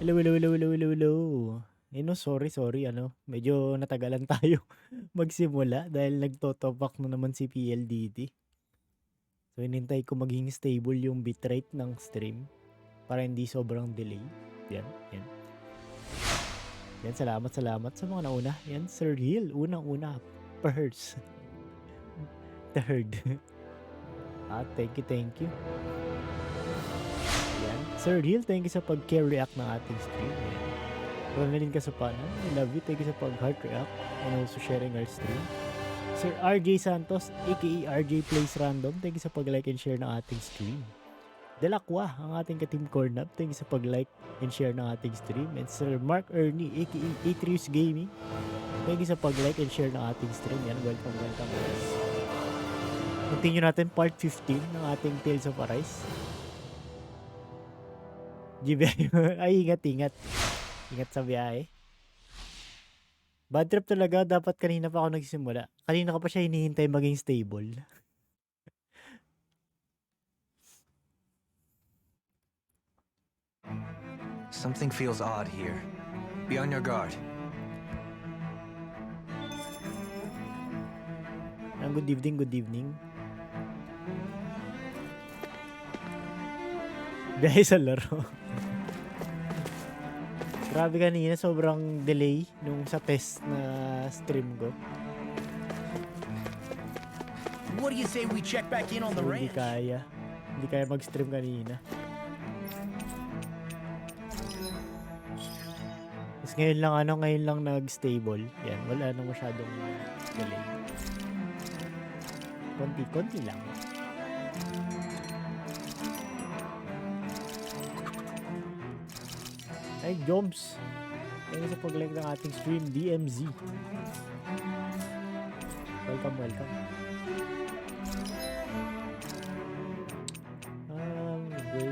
Hello, hello, hello, hello, hello, hello. No, sorry, medyo natagalan tayo magsimula dahil nagto-top up na naman si PLDT. So, inintay ko maging stable yung bitrate ng stream para hindi sobrang delay. Yan, yan. Yan, salamat sa mga nauna. Yan, Sir Hill, unang-una, Perds. Third. Thank you. Yan, Sir Hill, thank you sa pag-care react ng ating stream. Yan. Ronaldin Kasapanan, I love you. Thank you sa pag-heart react and also sharing our stream. Sir RJ Santos, aka RJ Plays Random, thank you sa pag-like and share ng ating stream. Delacqua, ang ating ka-team Cornab, thank you sa pag-like and share ng ating stream. And Sir Mark Ernie, aka Atrius Gaming, thank you sa pag-like and share ng ating stream. Yan, welcome guys. Continue natin part 15 ng ating Tales of Arise. Ay, ingat. Ingat sa biyahe. Bad trip talaga. Dapat kanina pa ako nagsimula. Kanina ka pa siya hinihintay maging stable. Something feels odd here. Be on your guard. Good evening. Biyahe sa laro. Grabe kanina, sobrang delay nung sa test na stream ko. What do you say we check back in on the ranch? Hindi kaya mag-stream kanina. Tapos ngayon lang nag-stable. Yan, wala nang masyadong delay. Konti lang. Ay, Joms. Thank you sa pag-like ng ating stream, DMZ. Welcome. Wait,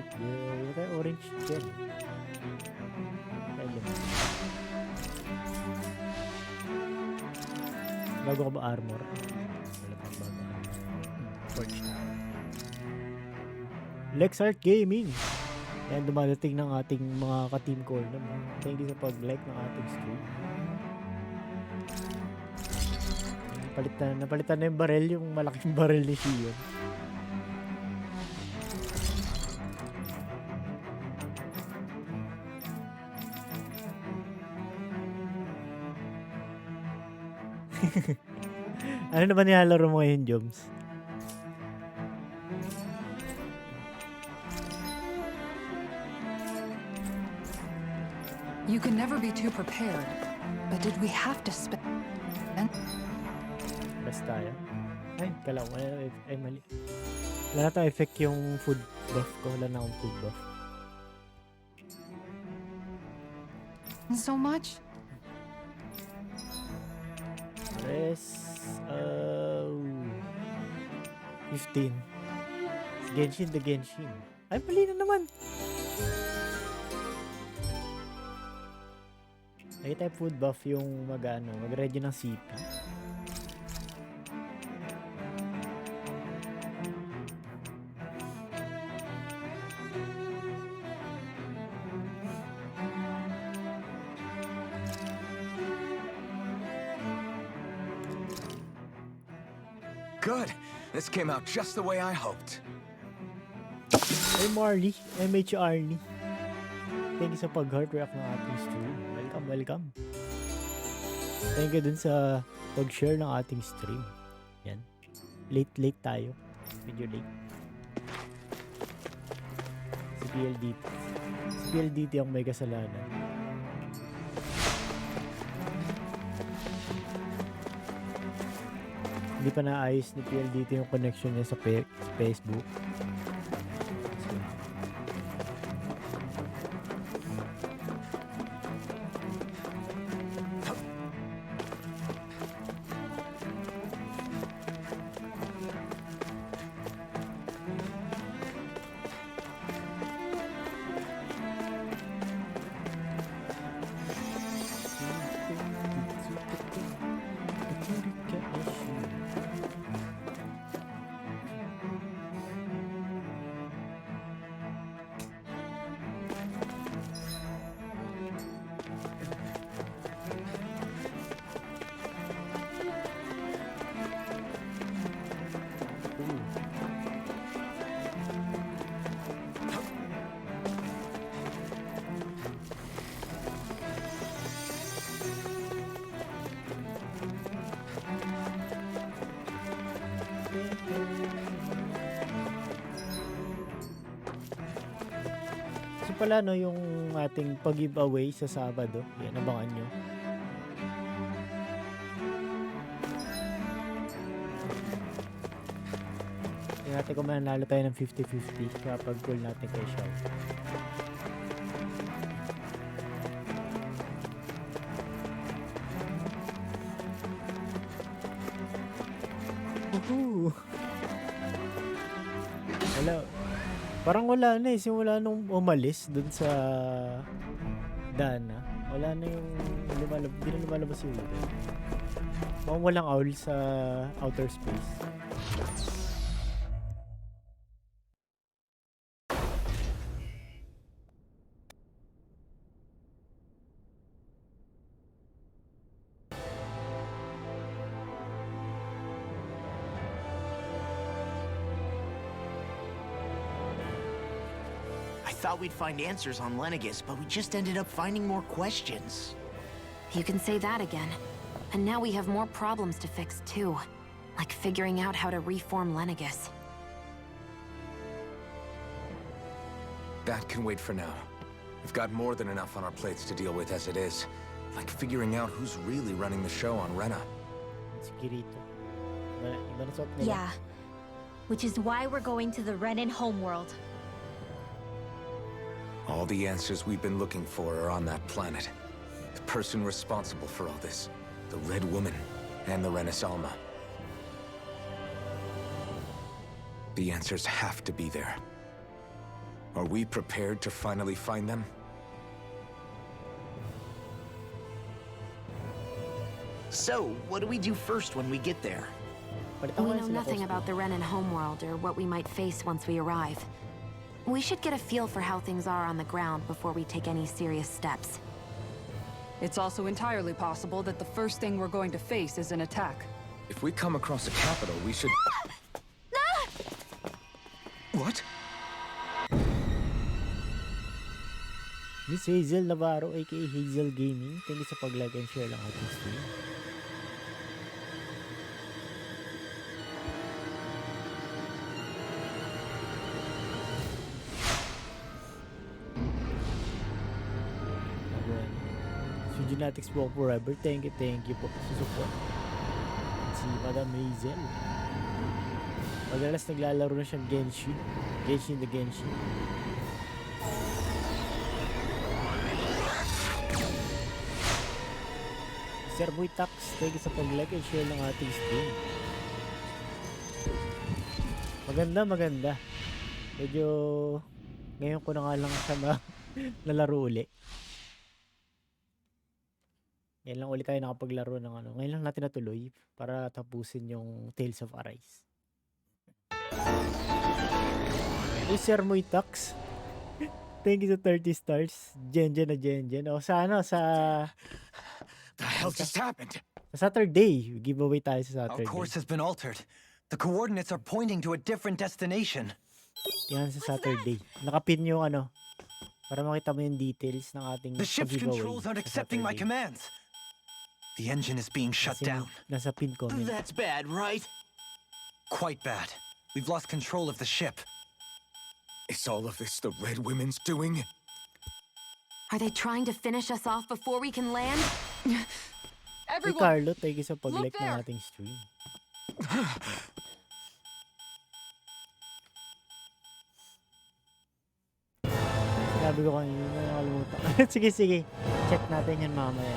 wala tayo orange gem. Bago ko ba armor? Wala pang bago armor. Forge na. Lexart Gaming. Yan, dumadating ng ating mga ka-team call naman. Thank you sa pag-like ng ating stream. Napalitan na yung barrel, yung malaking barrel ni Shion. Ano naman nilalaro mo ngayon, Joms? You can never be too prepared, but did we have to spend? Basta tayo. Ay, kalaw. Ay, mali. Wala na tayong effect yung food buff ko. Wala na akong food buff. So much? Press 15. Genshin the Genshin. Ay, mali na naman. Ay, tayo food buff yung mag-ready ng CP. Good. This came out just the way I hoped. Ay, Marley. MH Arnie. Thank you sa pag-heart react ng ating stream. Welcome. Thank you dun sa pag-share ng ating stream. Yan. Late tayo. Medyo late. Si PLDT ang may kasalanan. Hindi pa naayos ni PLDT yung connection niya sa Facebook. So pala no, yung ating pag-giveaway sa Sabado. Yan, abangan nyo. Tingnan natin kung mananalo tayo ng 50-50 kapag goal natin kay Shaw. Woohoo! Wala. Parang wala na eh. Simula nung umalis dun sa Dana. Wala na yung hindi na lumalabas yung ulo. Mukhang walang owl sa outer space. I thought we'd find answers on Lenegus, but we just ended up finding more questions. You can say that again. And now we have more problems to fix too. Like figuring out how to reform Lenegus. That can wait for now. We've got more than enough on our plates to deal with as it is. Like figuring out who's really running the show on Rena. Si Kirito. Iba na suot nila. Yeah. Which is why we're going to the Renan homeworld. All the answers we've been looking for are on that planet. The person responsible for all this. The Red Woman and the Renasalma. The answers have to be there. Are we prepared to finally find them? So, what do we do first when we get there? Palitan ko We na know sila nothing costume. about the Renan homeworld or what we might face once we arrive. We should get a feel for how things are on the ground before we take any serious steps. It's also entirely possible that the first thing we're going to face is an attack. If we come across a capital, we should... What? Miss Hazel Navarro aka Hazel Gaming. Thank you sa pag-like and share lang ating stream. Genetics Walk Forever. Thank you po sa support. Si Madam Hazel. Madalas naglalaro na siyang Genshin. Genshin the Genshin. Sir Boy Tax, thank you sa pag-like and share ng ating stream. Maganda. Medyo ngayon ko na nga lang siya nalaro uli. Yan lang ulit tayo nakapaglaro ng ano. Ngayon lang natin natuloy para tapusin yung Tales of Arise. Sir Moy Tax. Thank you sa 30 stars. Genjen. O sa ano, sa The hell just happened? Saturday. Giveaway tayo sa Our Saturday. course has been altered. The coordinates are pointing to a different destination. Yan sa Saturday. Nakapin yung ano, para makita mo yung details ng ating The ship's pag-giveaway controls aren't sa accepting my Saturday. commands. The engine is being shut Kasi down. nasa pin comment. That's bad, right? Quite bad. We've lost control of the ship. Is all of this the Red Women's doing? Are they trying to finish us off before we can land? Hey Carlo, thank you sa pag-like ng there. ating stream. Sabi ko kanina, nakalimutan. Sige. Check natin yan mamaya.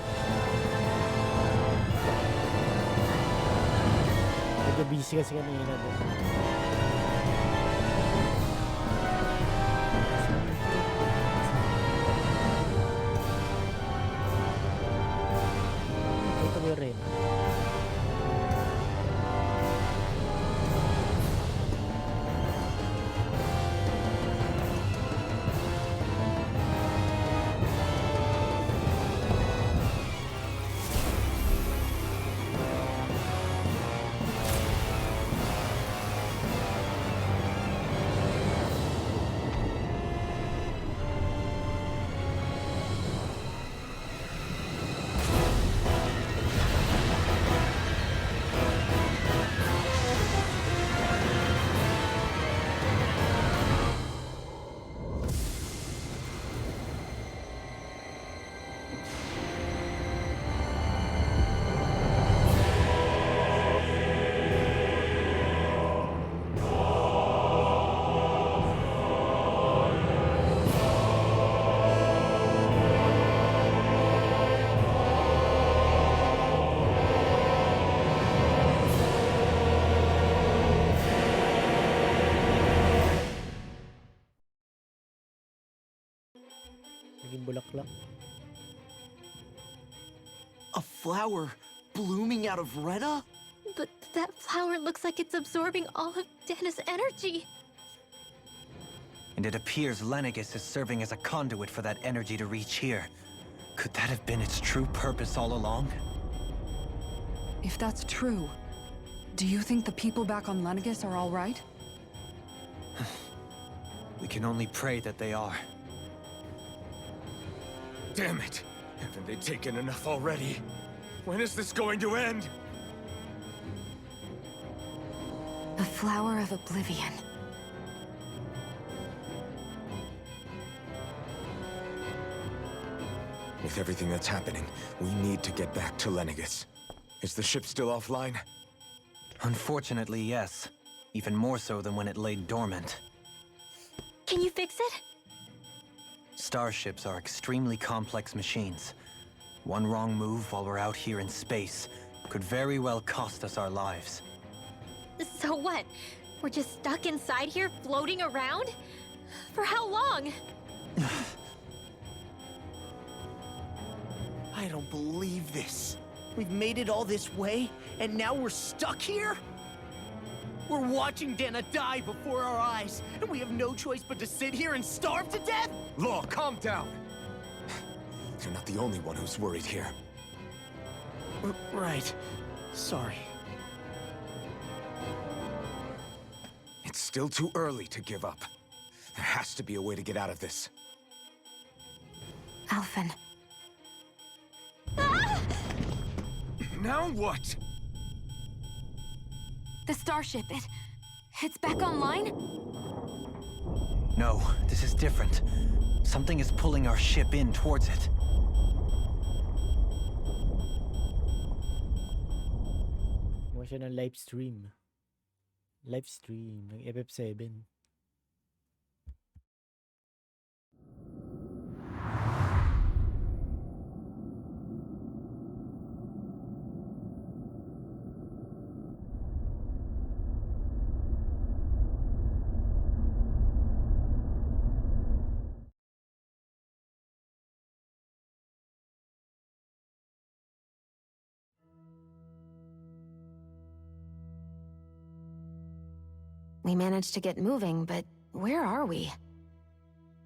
Medyo busy kasi kanina doon. Ito mo rin. Naging bulaklak. A flower blooming out of Retta? But that flower looks like it's absorbing all of Dana's energy. And it appears Lenegis is serving as a conduit for that energy to reach here. Could that have been its true purpose all along? If that's true, do you think the people back on Lenegis are all right? We can only pray that they are. Damn it! Haven't they taken enough already? When is this going to end? The Flower of Oblivion. With everything that's happening, we need to get back to Lenegis. Is the ship still offline? Unfortunately, yes. Even more so than when it lay dormant. Can you fix it? Starships are extremely complex machines. One wrong move while we're out here in space could very well cost us our lives. So what? We're just stuck inside here, floating around? For how long? I don't believe this. We've made it all this way, and now we're stuck here? We're watching Dana die before our eyes, and we have no choice but to sit here and starve to death? Law, calm down! You're not the only one who's worried here. Right. Sorry. It's still too early to give up. There has to be a way to get out of this. Alphen. Now what? The starship, it's back online? No, this is different. Something is pulling our ship in towards it. Gawa siya ng live stream. Live stream ng FF7. We managed to get moving, but where are we?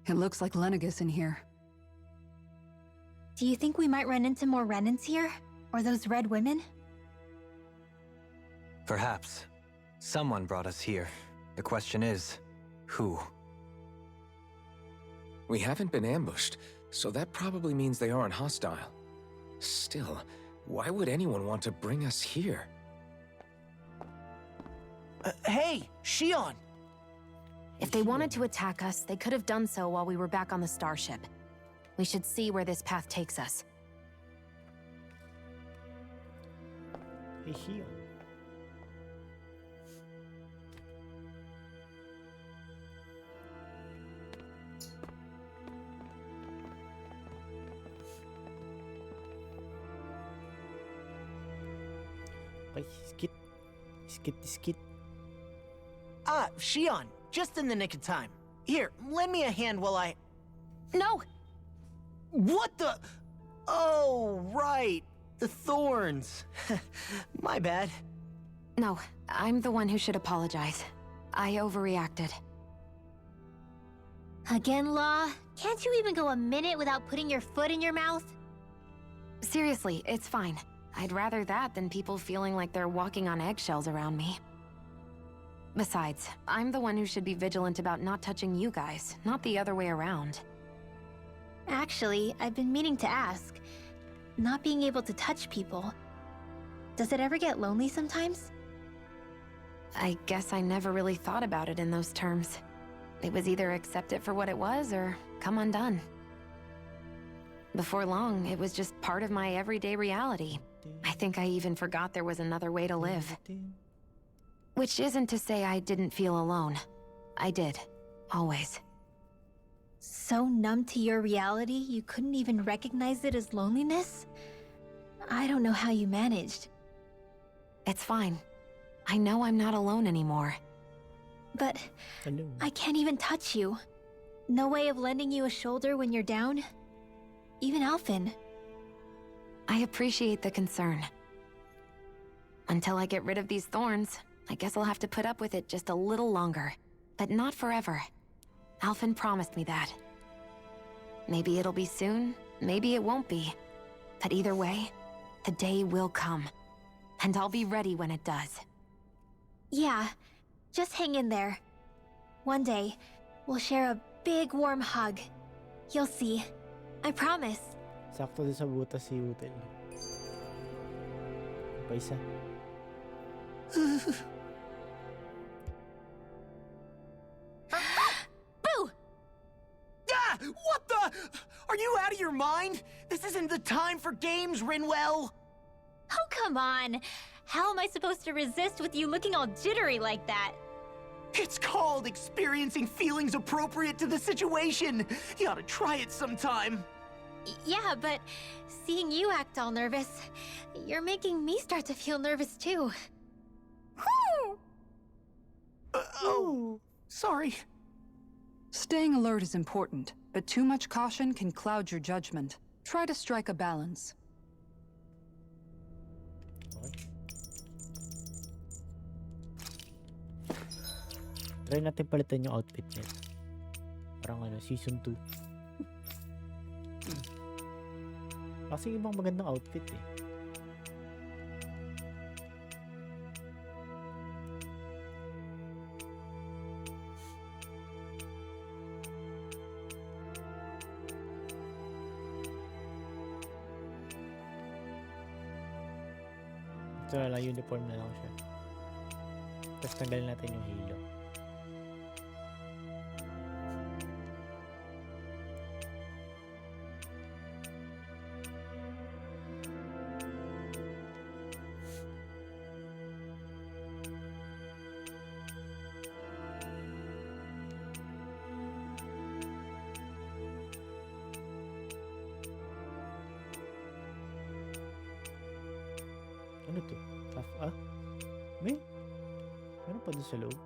It looks like Lenegis in here. Do you think we might run into more Renans here? Or those red women? Perhaps. Someone brought us here. The question is, who? We haven't been ambushed, so that probably means they aren't hostile. Still, why would anyone want to bring us here? Hey, Shion! If they wanted to attack us, they could have done so while we were back on the starship. We should see where this path takes us. Hey, Shion. Okay, skit. Ah, Shion, just in the nick of time. Here, lend me a hand while I... No! What the... Oh, right. The thorns. My bad. No, I'm the one who should apologize. I overreacted. Again, Law? Can't you even go a minute without putting your foot in your mouth? Seriously, it's fine. I'd rather that than people feeling like they're walking on eggshells around me. Besides, I'm the one who should be vigilant about not touching you guys, not the other way around. Actually, I've been meaning to ask. Not being able to touch people, does it ever get lonely sometimes? I guess I never really thought about it in those terms. It was either accept it for what it was or come undone. Before long, it was just part of my everyday reality. I think I even forgot there was another way to live. Which isn't to say I didn't feel alone. I did. Always. So numb to your reality, you couldn't even recognize it as loneliness? I don't know how you managed. It's fine. I know I'm not alone anymore. But Ano? I can't even touch you. No way of lending you a shoulder when you're down? even Alphen. I appreciate the concern. Until I get rid of these thorns, I guess I'll have to put up with it just a little longer. But not forever. Alphen promised me that. Maybe it'll be soon, maybe it won't be. But either way, the day will come. And I'll be ready when it does. Yeah, just hang in there. One day, we'll share a big warm hug. You'll see. I promise. Sakto din sa butas si Utel. Pa isa. Boo! Ah! What the? Are you out of your mind? This isn't the time for games, Rinwell! Oh, come on. How am I supposed to resist with you looking all jittery like that? It's called experiencing feelings appropriate to the situation. You ought to try it sometime. Yeah, but seeing you act all nervous, you're making me start to feel nervous too. Oh, sorry. Staying alert is important, but too much caution can cloud your judgment. Try to strike a balance. Okay. Try natin palitan yung outfit niya. Parang ano, season 2. Kasi ibang magandang outfit eh. Ito na lang, uniform na lang siya. Tapos tanggalin natin yung halo. Ano to? May? Meron pa doon sa loob?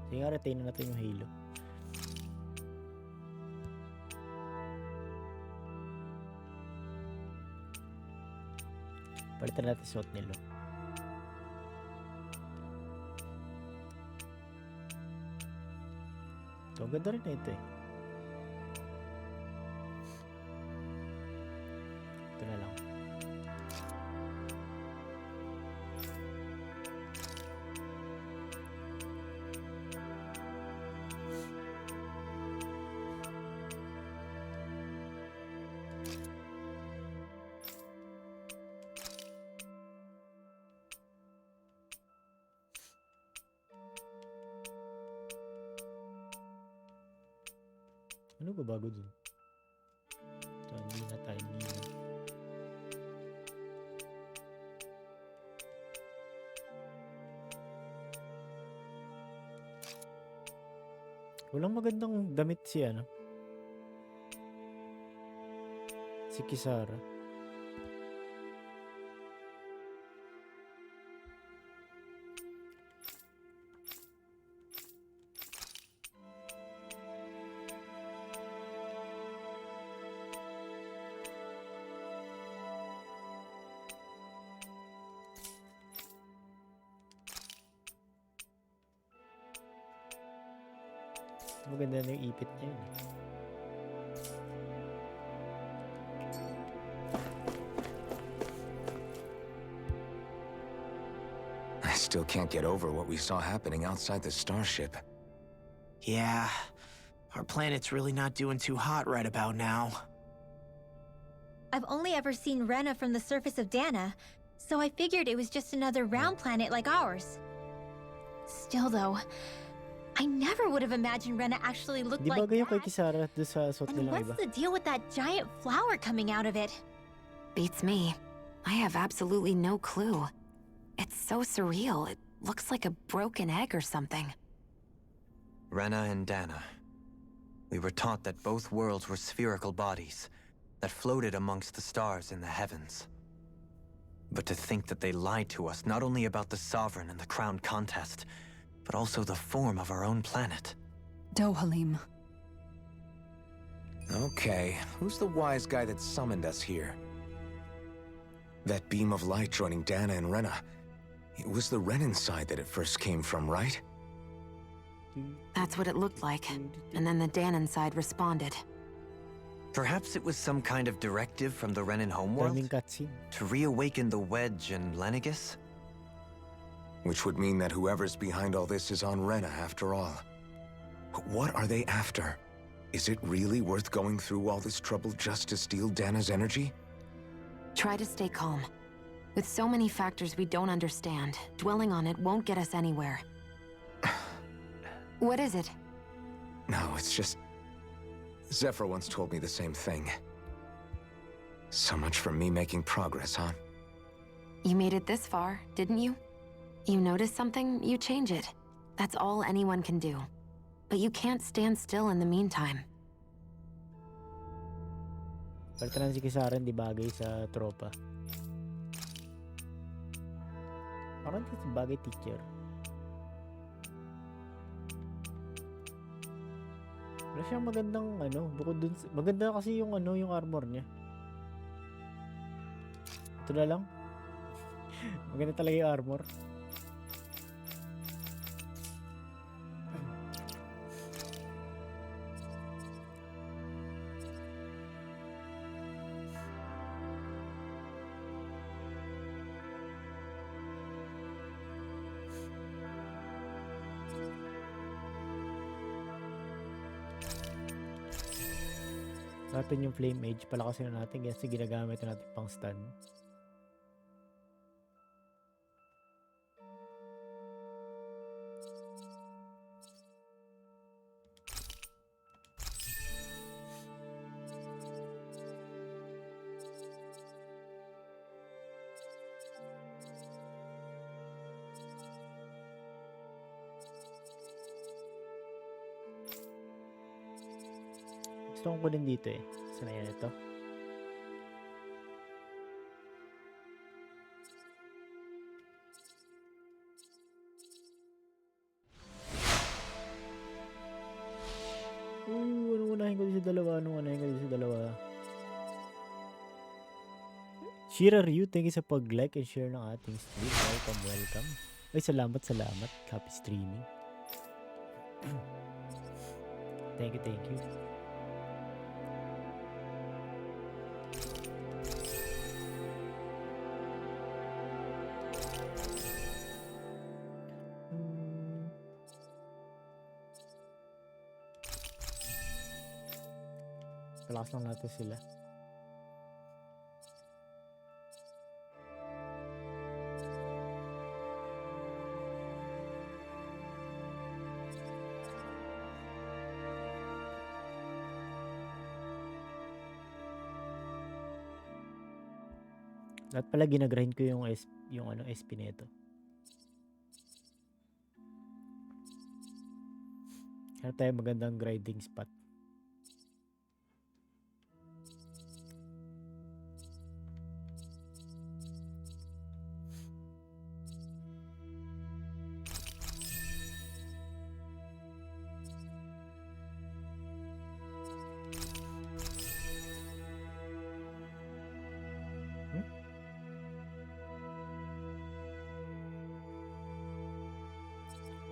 Sige nga, retain na natin yung halo. Palitan natin suot nilo. So, ang ganda rin na ito eh. Ito na lang. Ano ba bago dun? Ito, hindi na tayo nila. Walang magandang damit si ano? Si Kisara. Maganda na yung ipit niya yun. I still can't get over what we saw happening outside the starship. Yeah, our planet's really not doing too hot right about now. I've only ever seen Rena from the surface of Dana, so I figured it was just another round planet like ours. Still though, I never would have imagined Rena actually looked Di ba like ganyan kay that. Kisara doon sa suot And nilang what's iba? the deal with that giant flower coming out of it? Beats me. I have absolutely no clue. It's so surreal. It looks like a broken egg or something. Rena and Dana. We were taught that both worlds were spherical bodies, that floated amongst the stars in the heavens. But to think that they lied to us not only about the Sovereign and the Crown contest, but also the form of our own planet. Dohalim. Okay, who's the wise guy that summoned us here? That beam of light joining Dana and Rena. It was the Renan side that it first came from, right? That's what it looked like. And then the Danon side responded. Perhaps it was some kind of directive from the Renan Daming homeworld cutscene. to reawaken the Wedge and Lenegis? Which would mean that whoever's behind all this is on Rena after all. But what are they after? Is it really worth going through all this trouble just to steal Dana's energy? Try to stay calm. With so many factors we don't understand, dwelling on it won't get us anywhere. What is it? No, it's just... Zephyr once told me the same thing. So much for me making progress, huh? You made it this far, didn't you? You notice something, you change it. That's all anyone can do. But you can't stand still in the meantime. Parang si Kisaran di bagay sa tropa. Parang di bagay teacher. Wala siyang magandang bukod dun maganda kasi yung yung armor niya. Ito na lang. Maganda talaga yung armor. Natin yung flame age, palakasin na natin kasi ginagamit na natin pang stun. Gusto ko din dito eh. Saan na yan ito? Anong unahin ko din sa dalawa? Shira Ryu, thank you sa pag-like and share ng ating stream. Welcome. Ay, salamat. Happy streaming. Thank you. Palakas lang natin sila. At pala ginagrind ko yung SP nito. Kaya tayo magandang grinding spot.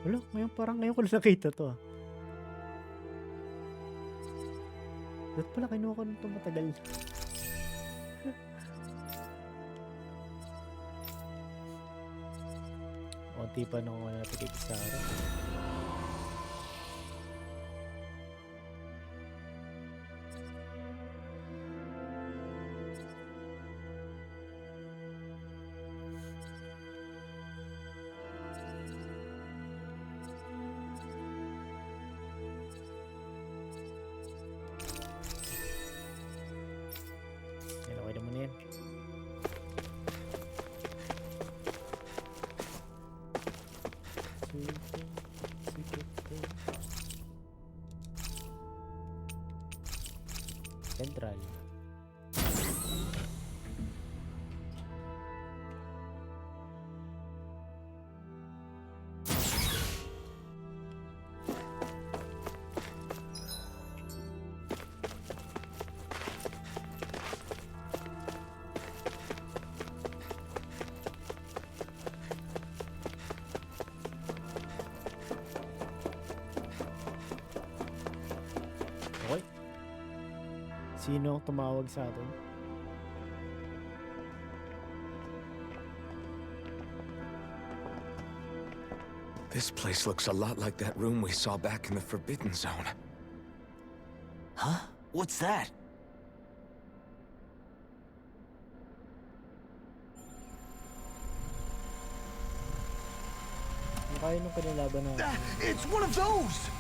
Wala, ngayon ko lang nakita to ah. Ba't pala kinuha ko nito matagal? Unti pa nung natin kay Kisara. Central. Sino ang tumawag sa atin? This place looks a lot like that room we saw back in the Forbidden Zone. Huh? What's that? Nakaya nung kinalaban natin. It's one of those!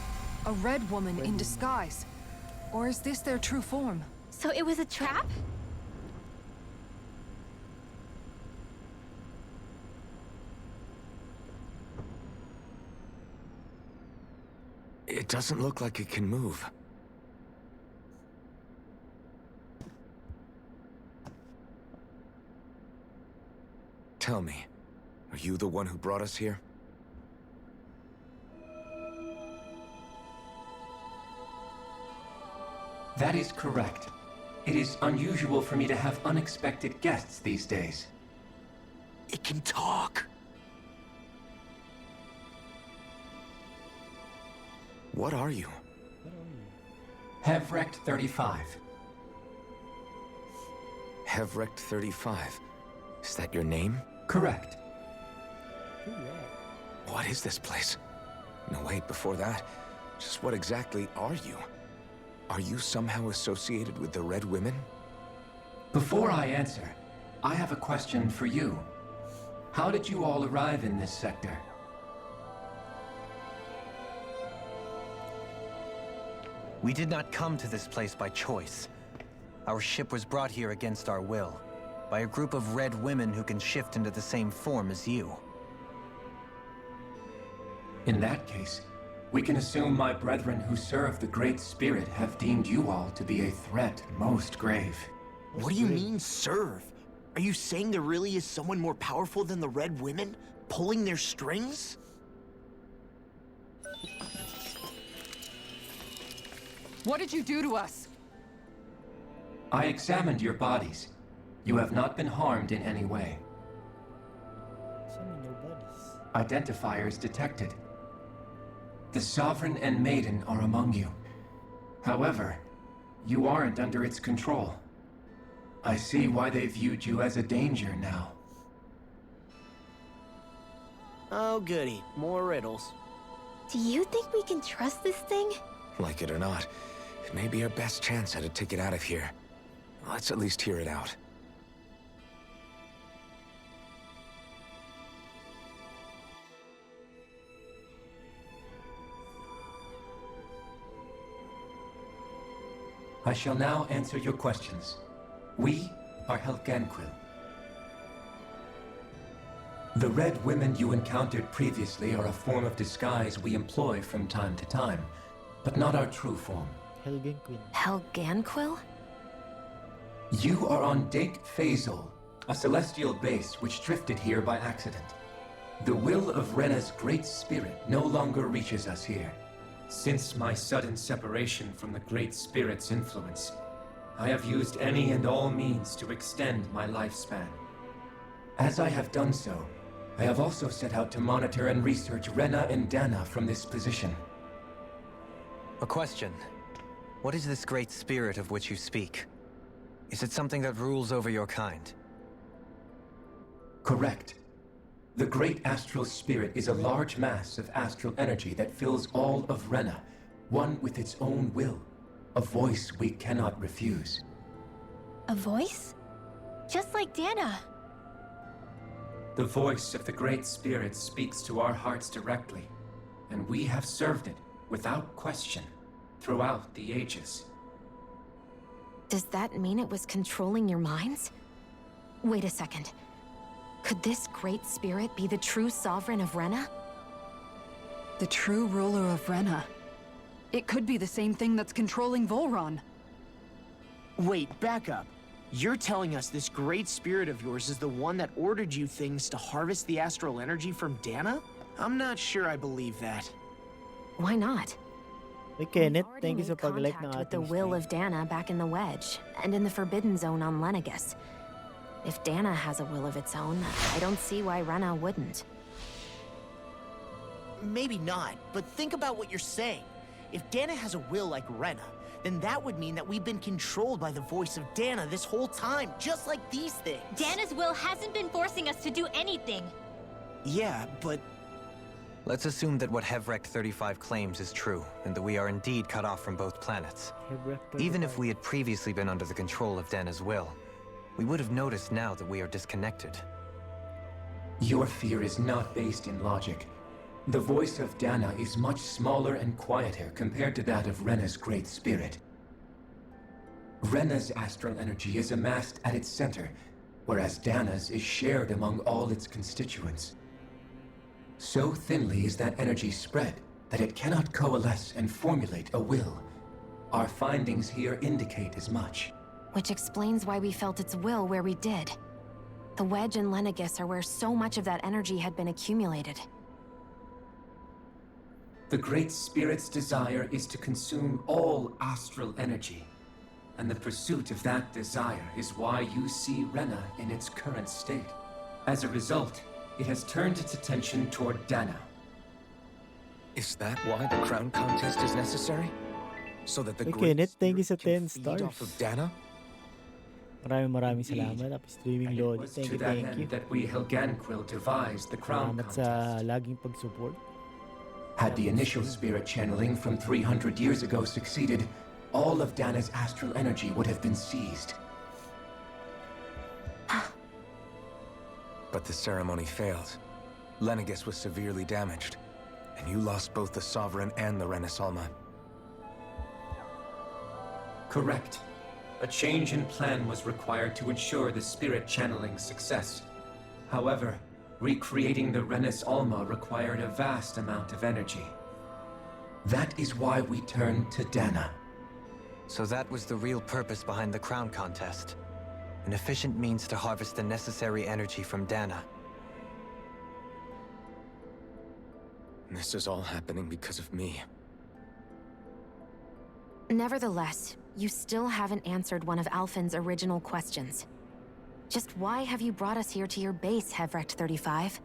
A red woman in disguise. Or is this their true form? So it was a trap? It doesn't look like it can move. Tell me, are you the one who brought us here? That is correct. It is unusual for me to have unexpected guests these days. It can talk. What are you? Hevrect 35. Hevrect 35. Is that your name? Correct. What is this place? No, wait, before that, just what exactly are you? Are you somehow associated with the Red Women? Before I answer, I have a question for you. How did you all arrive in this sector? We did not come to this place by choice. Our ship was brought here against our will, by a group of red women who can shift into the same form as you. In that case, we can assume my brethren who serve the Great Spirit have deemed you all to be a threat most grave. What do you mean, serve? Are you saying there really is someone more powerful than the Red Women, pulling their strings? What did you do to us? I examined your bodies. You have not been harmed in any way. Saan yung bodies? Identifiers detected. The Sovereign and Maiden are among you. However, you aren't under its control. I see why they viewed you as a danger now. Oh, goody. More riddles. Do you think we can trust this thing? Like it or not, it may be our best chance at a ticket out of here. Let's at least hear it out. I shall now answer your questions. We are Helganquil. The red women you encountered previously are a form of disguise we employ from time to time, but not our true form. Helgen Queen. Helganquil? You are on Dake Phasol, a celestial base which drifted here by accident. The will of Rena's great spirit no longer reaches us here. Since my sudden separation from the Great Spirit's influence, I have used any and all means to extend my lifespan. As I have done so, I have also set out to monitor and research Rena and Dana from this position. A question. What is this great spirit of which you speak? Is it something that rules over your kind? Correct. The Great Astral Spirit is a large mass of astral energy that fills all of Rena, one with its own will, a voice we cannot refuse. A voice? Just like Dana. The voice of the Great Spirit speaks to our hearts directly, and we have served it without question throughout the ages. Does that mean it was controlling your minds? Wait a second. Could this great spirit be the true sovereign of Rena? The true ruler of Rena. It could be the same thing that's controlling Volron. Wait, back up. You're telling us this great spirit of yours is the one that ordered you things to harvest the astral energy from Dana? I'm not sure I believe that. Why not? Hey Kenneth, Already thank you sa made pag-like contact ng with the ating will stream. of Dana back in the Wedge, and in the Forbidden Zone on Lenegus. If Dana has a will of its own, I don't see why Rena wouldn't. Maybe not, but think about what you're saying. If Dana has a will like Rena, then that would mean that we've been controlled by the voice of Dana this whole time, just like these things. Dana's will hasn't been forcing us to do anything. Yeah, but Let's assume that what Hevrek 35 claims is true, and that we are indeed cut off from both planets. Even if we had previously been under the control of Dana's will, we would have noticed now that we are disconnected. Your fear is not based in logic. The voice of Dana is much smaller and quieter compared to that of Rena's Great Spirit. Rena's astral energy is amassed at its center, whereas Dana's is shared among all its constituents. So thinly is that energy spread that it cannot coalesce and formulate a will. Our findings here indicate as much. Which explains why we felt its will where we did. The Wedge and Lenegis are where so much of that energy had been accumulated. The Great Spirit's desire is to consume all astral energy. And the pursuit of that desire is why you see Rena in its current state. As a result, it has turned its attention toward Dana. Is that why the crown contest is necessary? So that the Okay, Great Net, thank you Spirit sa can 10 feed off stars. of Dana? Maraming salamat. Up streaming And it Lodi. was Thank to you, that thank you. end that we Helganquil devised the crown Salamat sa contest. laging pag-support. Had the initial spirit channeling from 300 years ago succeeded, all of Dana's astral energy would have been seized. But the ceremony failed. Lenegis was severely damaged, and you lost both the Sovereign and the Renasalma. Correct. A change in plan was required to ensure the spirit channeling success. However, recreating the Renis Alma required a vast amount of energy. That is why we turned to Dana. So that was the real purpose behind the crown contest. An efficient means to harvest the necessary energy from Dana. This is all happening because of me. Nevertheless, you still haven't answered one of Alphen's original questions. Just why have you brought us here to your base, Hevrect 35?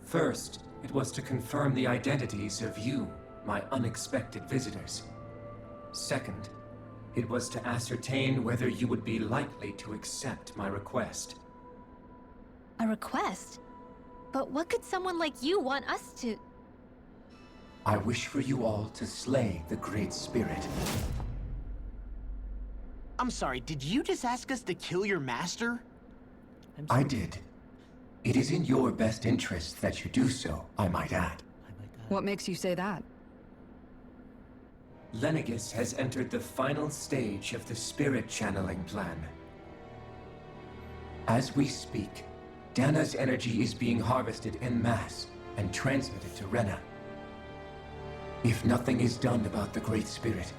First, it was to confirm the identities of you, my unexpected visitors. Second, it was to ascertain whether you would be likely to accept my request. A request? But what could someone like you want us to... I wish for you all to slay the Great Spirit. I'm sorry, did you just ask us to kill your master? I did. It is in your best interest that you do so, I might add. What makes you say that? Lenegis has entered the final stage of the spirit channeling plan. As we speak, Dana's energy is being harvested en masse and transmitted to Rena. If nothing is done about the Great Spirit,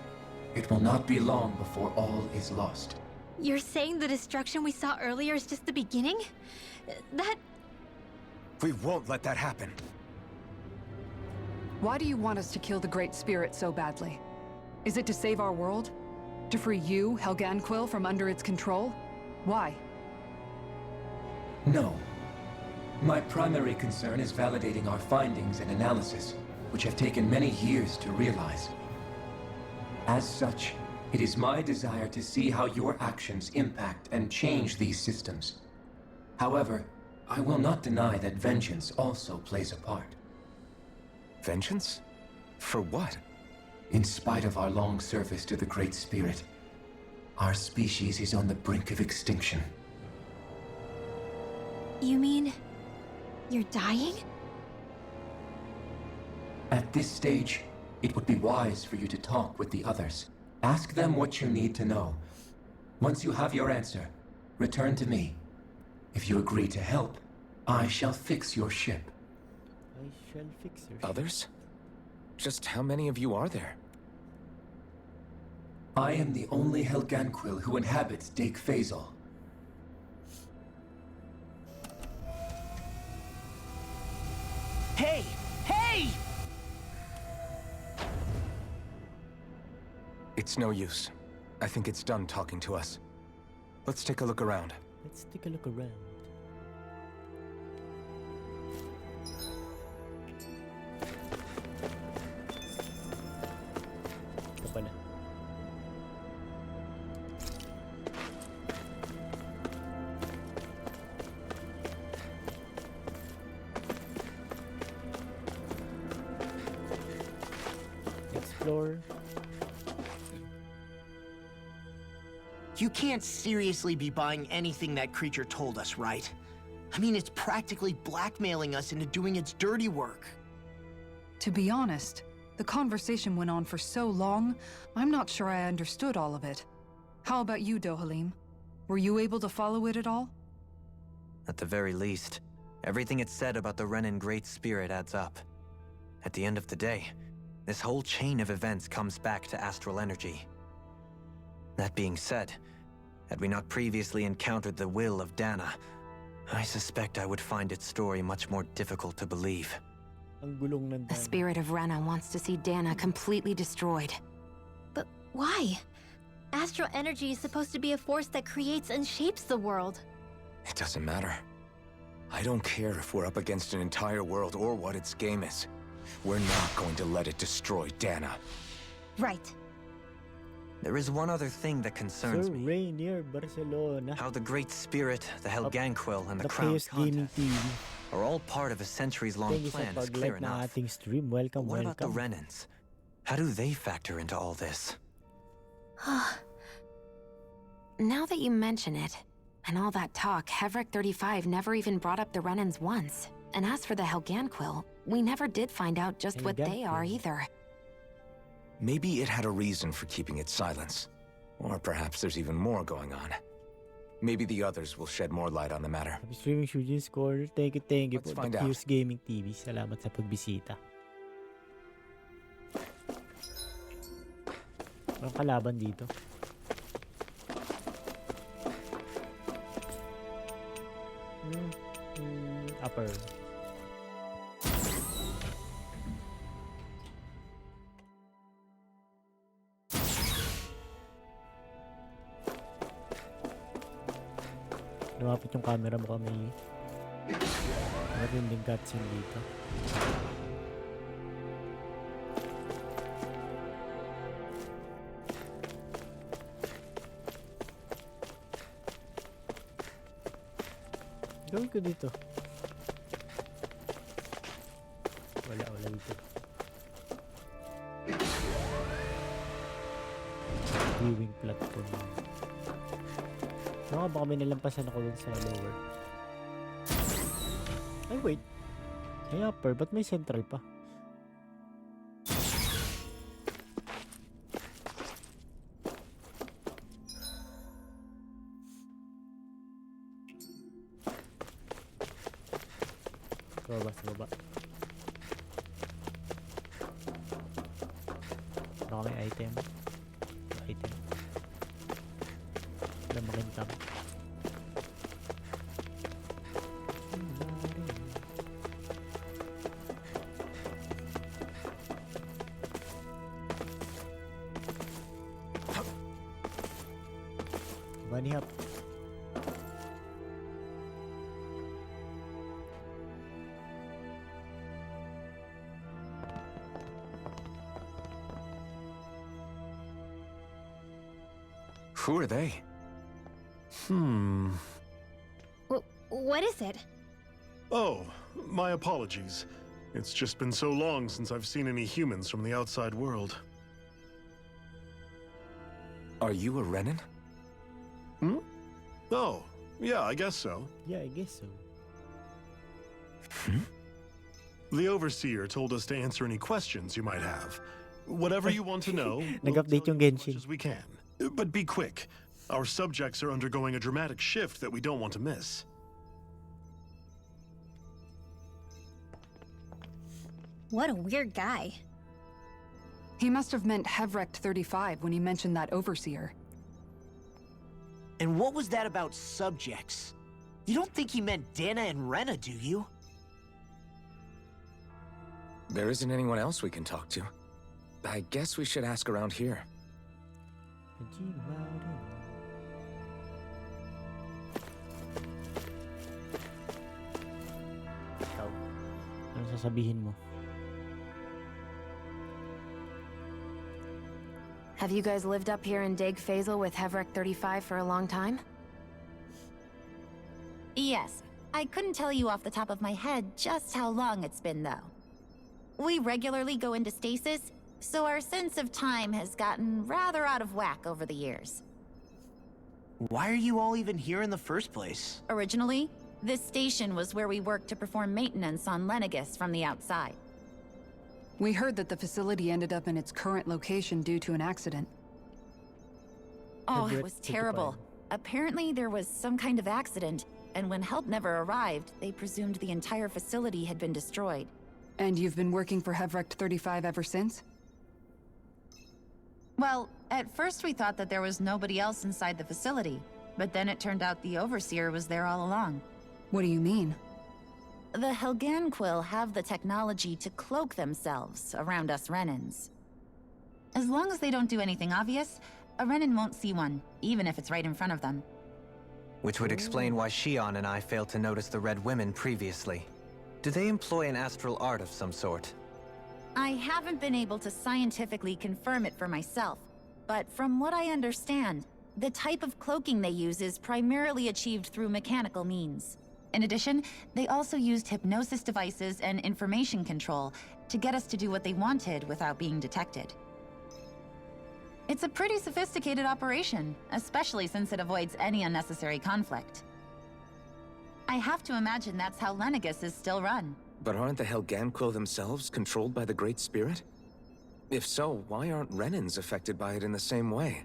it will not be long before all is lost. You're saying the destruction we saw earlier is just the beginning? That... We won't let that happen. Why do you want us to kill the Great Spirit so badly? Is it to save our world? To free you, Helganquil, from under its control? Why? No. My primary concern is validating our findings and analysis, which have taken many years to realize. As such, it is my desire to see how your actions impact and change these systems. However, I will not deny that vengeance also plays a part. Vengeance? For what? In spite of our long service to the Great Spirit, our species is on the brink of extinction. You mean... you're dying? At this stage, it would be wise for you to talk with the others. Ask them what you need to know. Once you have your answer, return to me. If you agree to help, I shall fix your ship. I shall fix your Others? Just how many of you are there? I am the only Helganquil who inhabits Dake Phasal. Hey! Hey! It's no use. I think it's done talking to us. Let's take a look around. Let's take a look around. floor. You can't seriously be buying anything that creature told us, right? I mean, it's practically blackmailing us into doing its dirty work. To be honest, the conversation went on for so long, I'm not sure I understood all of it. How about you, Dohalim? Were you able to follow it at all? At the very least, everything it said about the Renan Great Spirit adds up. At the end of the day, this whole chain of events comes back to astral energy. That being said, had we not previously encountered the will of Dana, I suspect I would find its story much more difficult to believe. Ang gulong ng The Dana. spirit of Rena wants to see Dana completely destroyed. But why? Astral energy is supposed to be a force that creates and shapes the world. It doesn't matter. I don't care if we're up against an entire world or what its game is. We're not going to let it destroy Dana. Right. There is one other thing that concerns Sir me. Rainier Barcelona. How the Great Spirit, the Helganquil, and the The Crown Chaos Gaming Contest TV. are all part of a centuries-long Thank you sa plan is clear pag-like na enough. ating stream. But Welcome, what about the welcome. Renans? How do they factor into all this? Now that you mention it, and all that talk, Hevrek 35 never even brought up the Renans once. And as for the Helganquil, we never did find out just what they are Helganquil. either. Maybe it had a reason for keeping its silence. Or perhaps there's even more going on. Maybe the others will shed more light on the matter. Happy streaming, Shujin Score. Thank you Let's po. find The out. Chaos Gaming TV. Salamat sa pagbisita. Walang kalaban dito. Upper. Lumapit yung camera mo kami. Matinding cutscene dito. Gawin ko dito. Wala dito. Viewing platform. Ano nga baka may nalampasan ako dun sa lower? Ay wait. May upper, ba't may central pa? Sa baba. Baka may item. Wala makintab. Bunny hop. Who are they? What is it? Oh, my apologies. It's just been so long since I've seen any humans from the outside world. Are you a Renan? Oh, yeah, I guess so. Yeah, I guess so. The Overseer told us to answer any questions you might have. Whatever you want to know, we'll Nag-update tell yung you as much Genshin. as we can. But be quick. Our subjects are undergoing a dramatic shift that we don't want to miss. What a weird guy. He must have meant Hevrekt 35 when he mentioned that Overseer. And what was that about subjects? You don't think he meant Dana and Rena, do you? There isn't anyone else we can talk to. I guess we should ask around here. Ikaw, ano sasabihin mo? Have you guys lived up here in Deg Faisal with Hevrek 35 for a long time? Yes. I couldn't tell you off the top of my head just how long it's been, though. We regularly go into stasis, So our sense of time has gotten rather out of whack over the years. Why are you all even here in the first place? Originally, this station was where we worked to perform maintenance on Lenegis from the outside. We heard that the facility ended up in its current location due to an accident. Oh, it was terrible. Apparently there was some kind of accident, and when help never arrived, they presumed the entire facility had been destroyed. And you've been working for Hevrecht 35 ever since? Well, at first we thought that there was nobody else inside the facility, but then it turned out the Overseer was there all along. What do you mean? The Helganquil have the technology to cloak themselves around us Renans. As long as they don't do anything obvious, a Renan won't see one, even if it's right in front of them. Which would explain why Shion and I failed to notice the Red Women previously. Do they employ an astral art of some sort? I haven't been able to scientifically confirm it for myself, but from what I understand, the type of cloaking they use is primarily achieved through mechanical means. In addition, they also used hypnosis devices and information control to get us to do what they wanted without being detected. It's a pretty sophisticated operation, especially since it avoids any unnecessary conflict. I have to imagine that's how Lenegis is still run. But aren't the Helganquil themselves controlled by the Great Spirit? If so, why aren't Renans affected by it in the same way?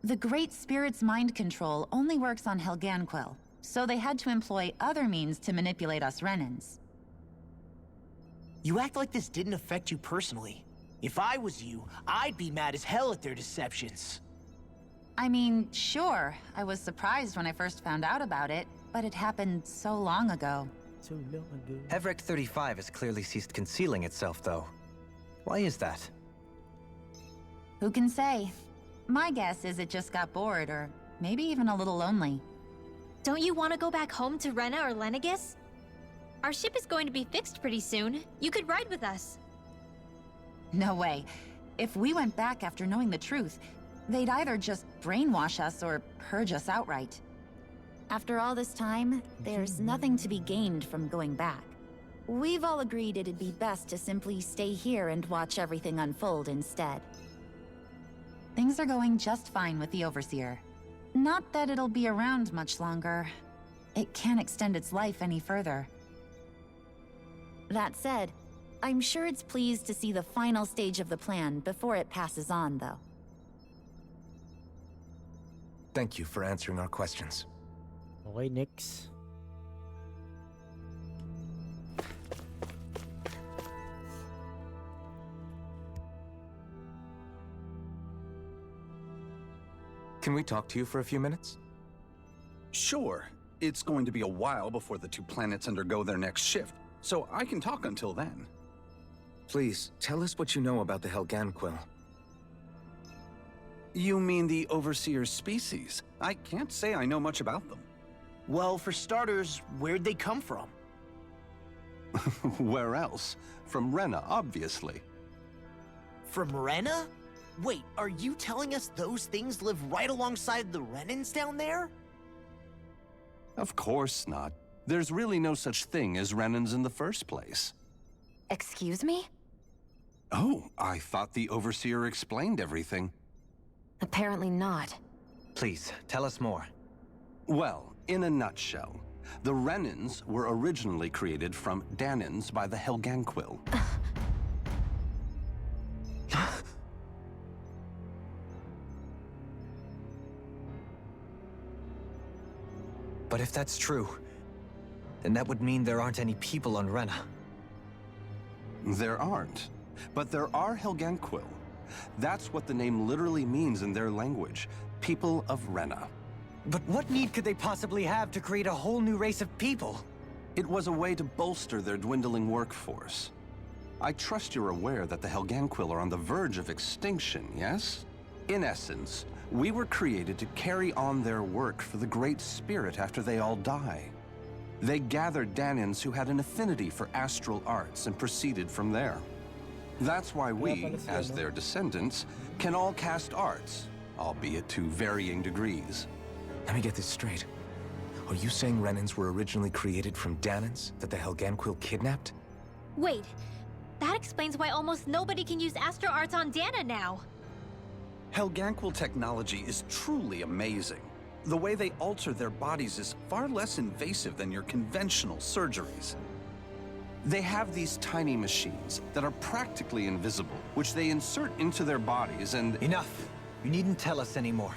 The Great Spirit's mind control only works on Helganquil, so they had to employ other means to manipulate us Renans. You act like this didn't affect you personally. If I was you, I'd be mad as hell at their deceptions. I mean, sure, I was surprised when I first found out about it, but it happened so long ago. So long ago. Hevrecht 35 has clearly ceased concealing itself, though. Why is that? Who can say? My guess is it just got bored, or maybe even a little lonely. Don't you want to go back home to Rena or Lenegis? Our ship is going to be fixed pretty soon. You could ride with us. No way. If we went back after knowing the truth, they'd either just brainwash us or purge us outright. After all this time, there's nothing to be gained from going back. We've all agreed it'd be best to simply stay here and watch everything unfold instead. Things are going just fine with the Overseer. Not that it'll be around much longer. It can't extend its life any further. That said, I'm sure it's pleased to see the final stage of the plan before it passes on, though. Thank you for answering our questions. Okay, next. Can we talk to you for a few minutes? Sure. It's going to be a while before the two planets undergo their next shift, so I can talk until then. Please, tell us what you know about the Helganquil. You mean the Overseer's species? I can't say I know much about them. Well, for starters, where'd they come from? Where else? From Rena, obviously. From Rena? Wait, are you telling us those things live right alongside the Renans down there? Of course not. There's really no such thing as Renans in the first place. Excuse me? Oh, I thought the Overseer explained everything. Apparently not. Please, tell us more. Well, in a nutshell, the Renans were originally created from Danans by the Helganquil. But if that's true, then that would mean there aren't any people on Rena. There aren't, but there are Helganquil. That's what the name literally means in their language, people of Rena. But what need could they possibly have to create a whole new race of people? It was a way to bolster their dwindling workforce. I trust you're aware that the Helganquil are on the verge of extinction, yes? In essence, we were created to carry on their work for the Great Spirit after they all die. They gathered Danans who had an affinity for astral arts and proceeded from there. That's why we, as their descendants, can all cast arts, albeit to varying degrees. Let me get this straight. Are you saying Renans were originally created from Danans that the Helganquil kidnapped? Wait, That explains why almost nobody can use Astro Arts on Dana now. Helganquil technology is truly amazing. The way they alter their bodies is far less invasive than your conventional surgeries. They have these tiny machines that are practically invisible, which they insert into their bodies and... Enough! You needn't tell us anymore.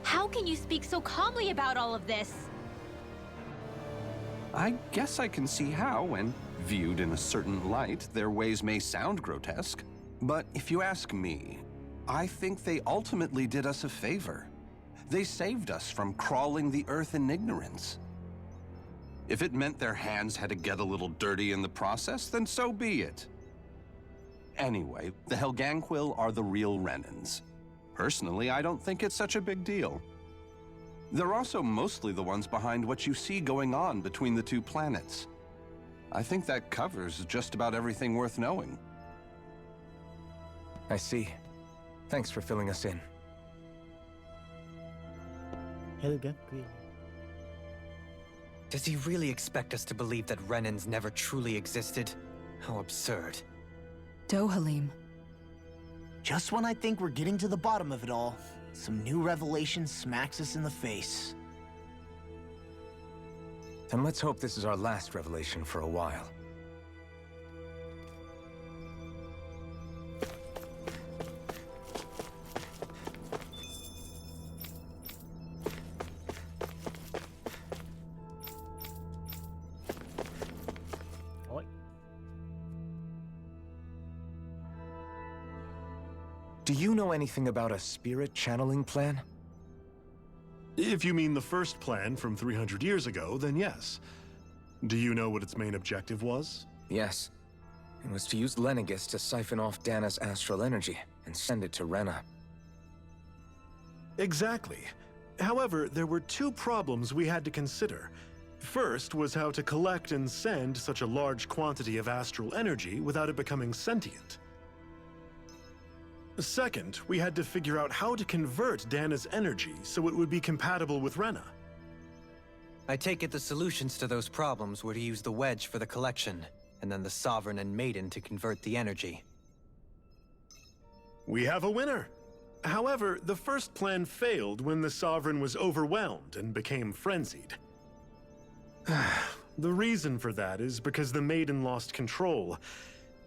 How can you speak so calmly about all of this? I guess I can see how, when viewed in a certain light, their ways may sound grotesque. But if you ask me, I think they ultimately did us a favor. They saved us from crawling the earth in ignorance. If it meant their hands had to get a little dirty in the process, then so be it. Anyway, the Helganquil are the real Renans. Personally, I don't think it's such a big deal. They're also mostly the ones behind what you see going on between the two planets. I think that covers just about everything worth knowing. I see. Thanks for filling us in. Helganquil. Does he really expect us to believe that Renans never truly existed? How absurd. Dohalim. Just when I think we're getting to the bottom of it all, some new revelation smacks us in the face. And let's hope this is our last revelation for a while. Do you know anything about a spirit channeling plan? If you mean the first plan from 300 years ago, then yes. Do you know what its main objective was? Yes. It was to use Lenegis to siphon off Dana's astral energy and send it to Rena. Exactly. However, there were two problems we had to consider. First was how to collect and send such a large quantity of astral energy without it becoming sentient. Second, we had to figure out how to convert Dana's energy so it would be compatible with Rena. I take it the solutions to those problems were to use the wedge for the collection, and then the Sovereign and Maiden to convert the energy. We have a winner! However, the first plan failed when the Sovereign was overwhelmed and became frenzied. The reason for that is because the Maiden lost control.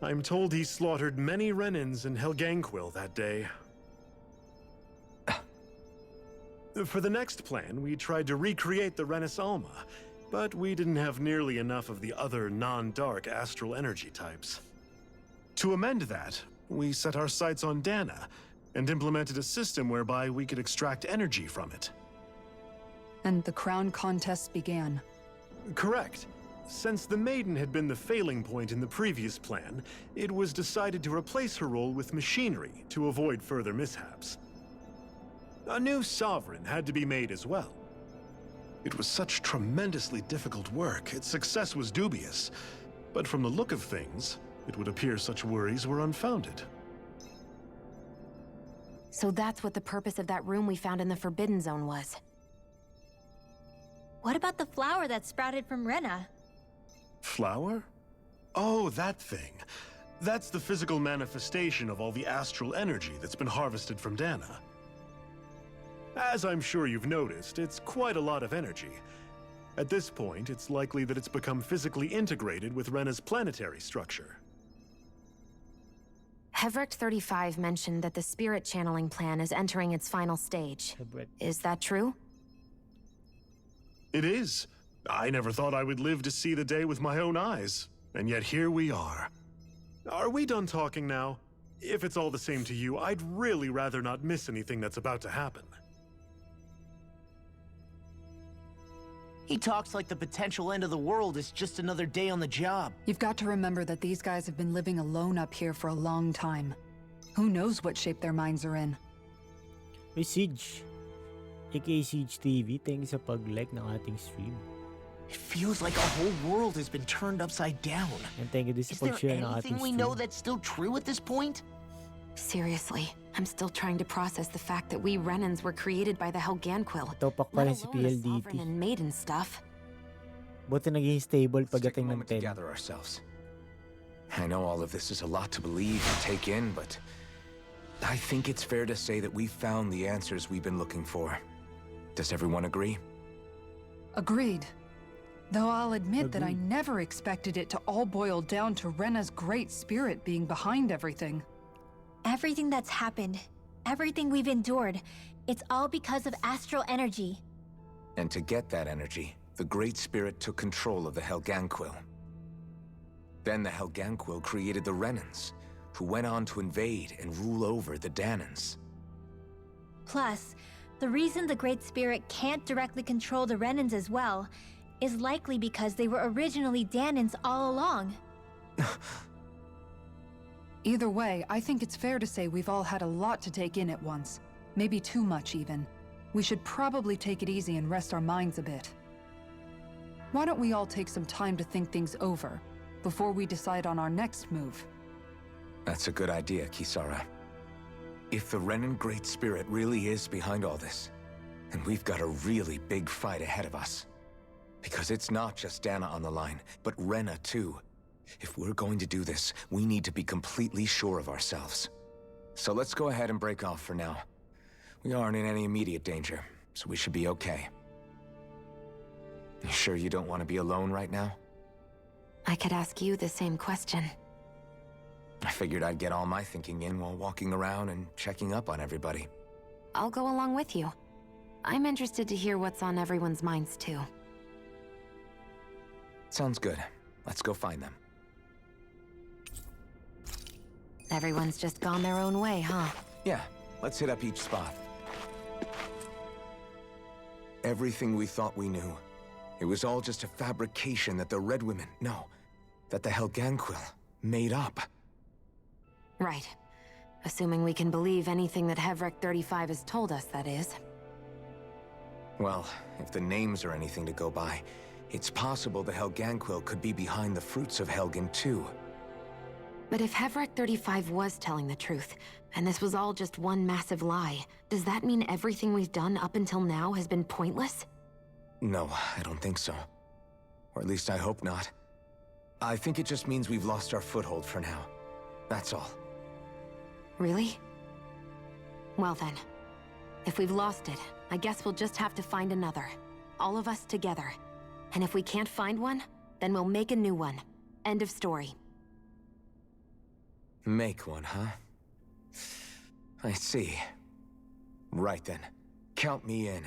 I'm told he slaughtered many Renans in Helganquil that day. For the next plan, we tried to recreate the Renis Alma, but we didn't have nearly enough of the other non-dark astral energy types. To amend that, we set our sights on Dana, and implemented a system whereby we could extract energy from it. And the crown contest began. Correct. Since the Maiden had been the failing point in the previous plan, it was decided to replace her role with machinery to avoid further mishaps. A new Sovereign had to be made as well. It was such tremendously difficult work, its success was dubious. But from the look of things, it would appear such worries were unfounded. So that's what the purpose of that room we found in the Forbidden Zone was. What about the flower that sprouted from Rena? Flower? Oh, that thing. That's the physical manifestation of all the astral energy that's been harvested from Dana. As I'm sure you've noticed, it's quite a lot of energy. At this point, it's likely that it's become physically integrated with Rena's planetary structure. Hevrecht 35 mentioned that the spirit channeling plan is entering its final stage. Is that true? It is. I never thought I would live to see the day with my own eyes, and yet here we are. Are we done talking now? If it's all the same to you, I'd really rather not miss anything that's about to happen. He talks like the potential end of the world is just another day on the job. You've got to remember that these guys have been living alone up here for a long time. Who knows what shape their minds are in? Hey, Siege. aka Siege TV, thank you sa pag-like ng ating stream. It feels like our whole world has been turned upside down. And thank you din sa Is there pag-share ng ating anything we stream. know that's still true at this point? Seriously, I'm still trying to process the fact that we Renans were created by the Helganquil. Topak Let pala si alone the Sovereign PLDT. and Maiden stuff. Buti naging stable Let's take a pagdating ng moment to 10. gather ourselves. I know all of this is a lot to believe and take in, but I think it's fair to say that we've found the answers we've been looking for. Does everyone agree? Agreed. Though I'll admit that I never expected it to all boil down to Rena's great spirit being behind everything. Everything that's happened, everything we've endured, it's all because of astral energy. And to get that energy, the Great Spirit took control of the Helganquil. Then the Helganquil created the Renans, who went on to invade and rule over the Danans. Plus, the reason the Great Spirit can't directly control the Renans as well is likely because they were originally Danans all along. Either way, I think it's fair to say we've all had a lot to take in at once. Maybe too much, even. We should probably take it easy and rest our minds a bit. Why don't we all take some time to think things over, before we decide on our next move? That's a good idea, Kisara. If the Renan Great Spirit really is behind all this, then we've got a really big fight ahead of us. Because it's not just Dana on the line, but Rena too. If we're going to do this, we need to be completely sure of ourselves. So let's go ahead and break off for now. We aren't in any immediate danger, so we should be okay. You sure you don't want to be alone right now? I could ask you the same question. I figured I'd get all my thinking in while walking around and checking up on everybody. I'll go along with you. I'm interested to hear what's on everyone's minds too. Sounds good. Let's go find them. Everyone's just gone their own way, huh? Yeah, let's hit up each spot. Everything we thought we knew, it was all just a fabrication that the Red Women, no, that the Helganquil made up. Right. Assuming we can believe anything that Hevrek 35 has told us, that is. Well, if the names are anything to go by, it's possible the Helganquil could be behind the fruits of Helgen too. But if Hevrek 35 was telling the truth, and this was all just one massive lie, does that mean everything we've done up until now has been pointless? No, I don't think so. Or at least I hope not. I think it just means we've lost our foothold for now. That's all. Really? Well then, if we've lost it, I guess we'll just have to find another. All of us together. And if we can't find one, then we'll make a new one. End of story. Make one, huh? I see. Right then. Count me in.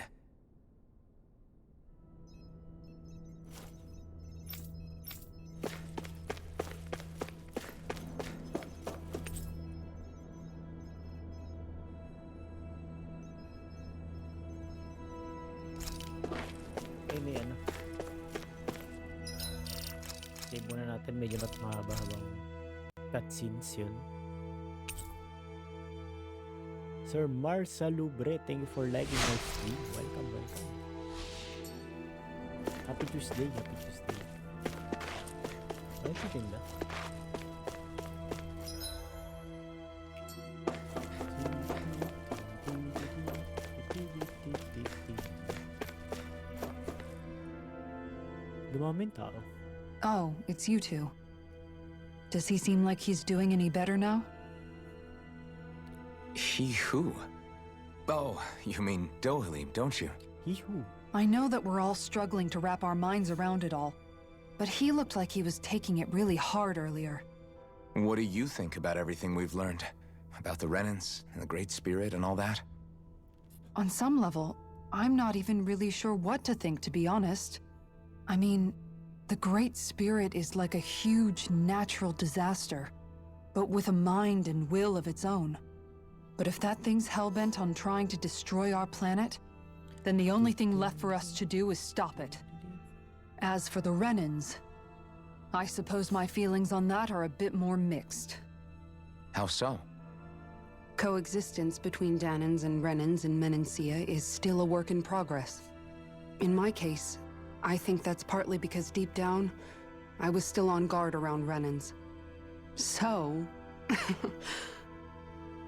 May ano. Save muna natin, medyo mas mahaba-habang cutscenes yun. Sir Marsalubre, thank you for liking my stream. Welcome, welcome. Happy Tuesday, happy Tuesday. Ano titinda? Dumaming tao. Oh, it's you two. Does he seem like he's doing any better now? He who? Oh, you mean Dohalim, don't you? He who? I know that we're all struggling to wrap our minds around it all, but he looked like he was taking it really hard earlier. What do you think about everything we've learned? About the Renans and the Great Spirit and all that? On some level, I'm not even really sure what to think, to be honest. I mean, the Great Spirit is like a huge natural disaster, but with a mind and will of its own. But if that thing's hellbent on trying to destroy our planet, then the only thing left for us to do is stop it. As for the Renans, I suppose my feelings on that are a bit more mixed. How so? Coexistence between Danans and Renans in Menancia is still a work in progress. In my case, I think that's partly because deep down, I was still on guard around Renans. So,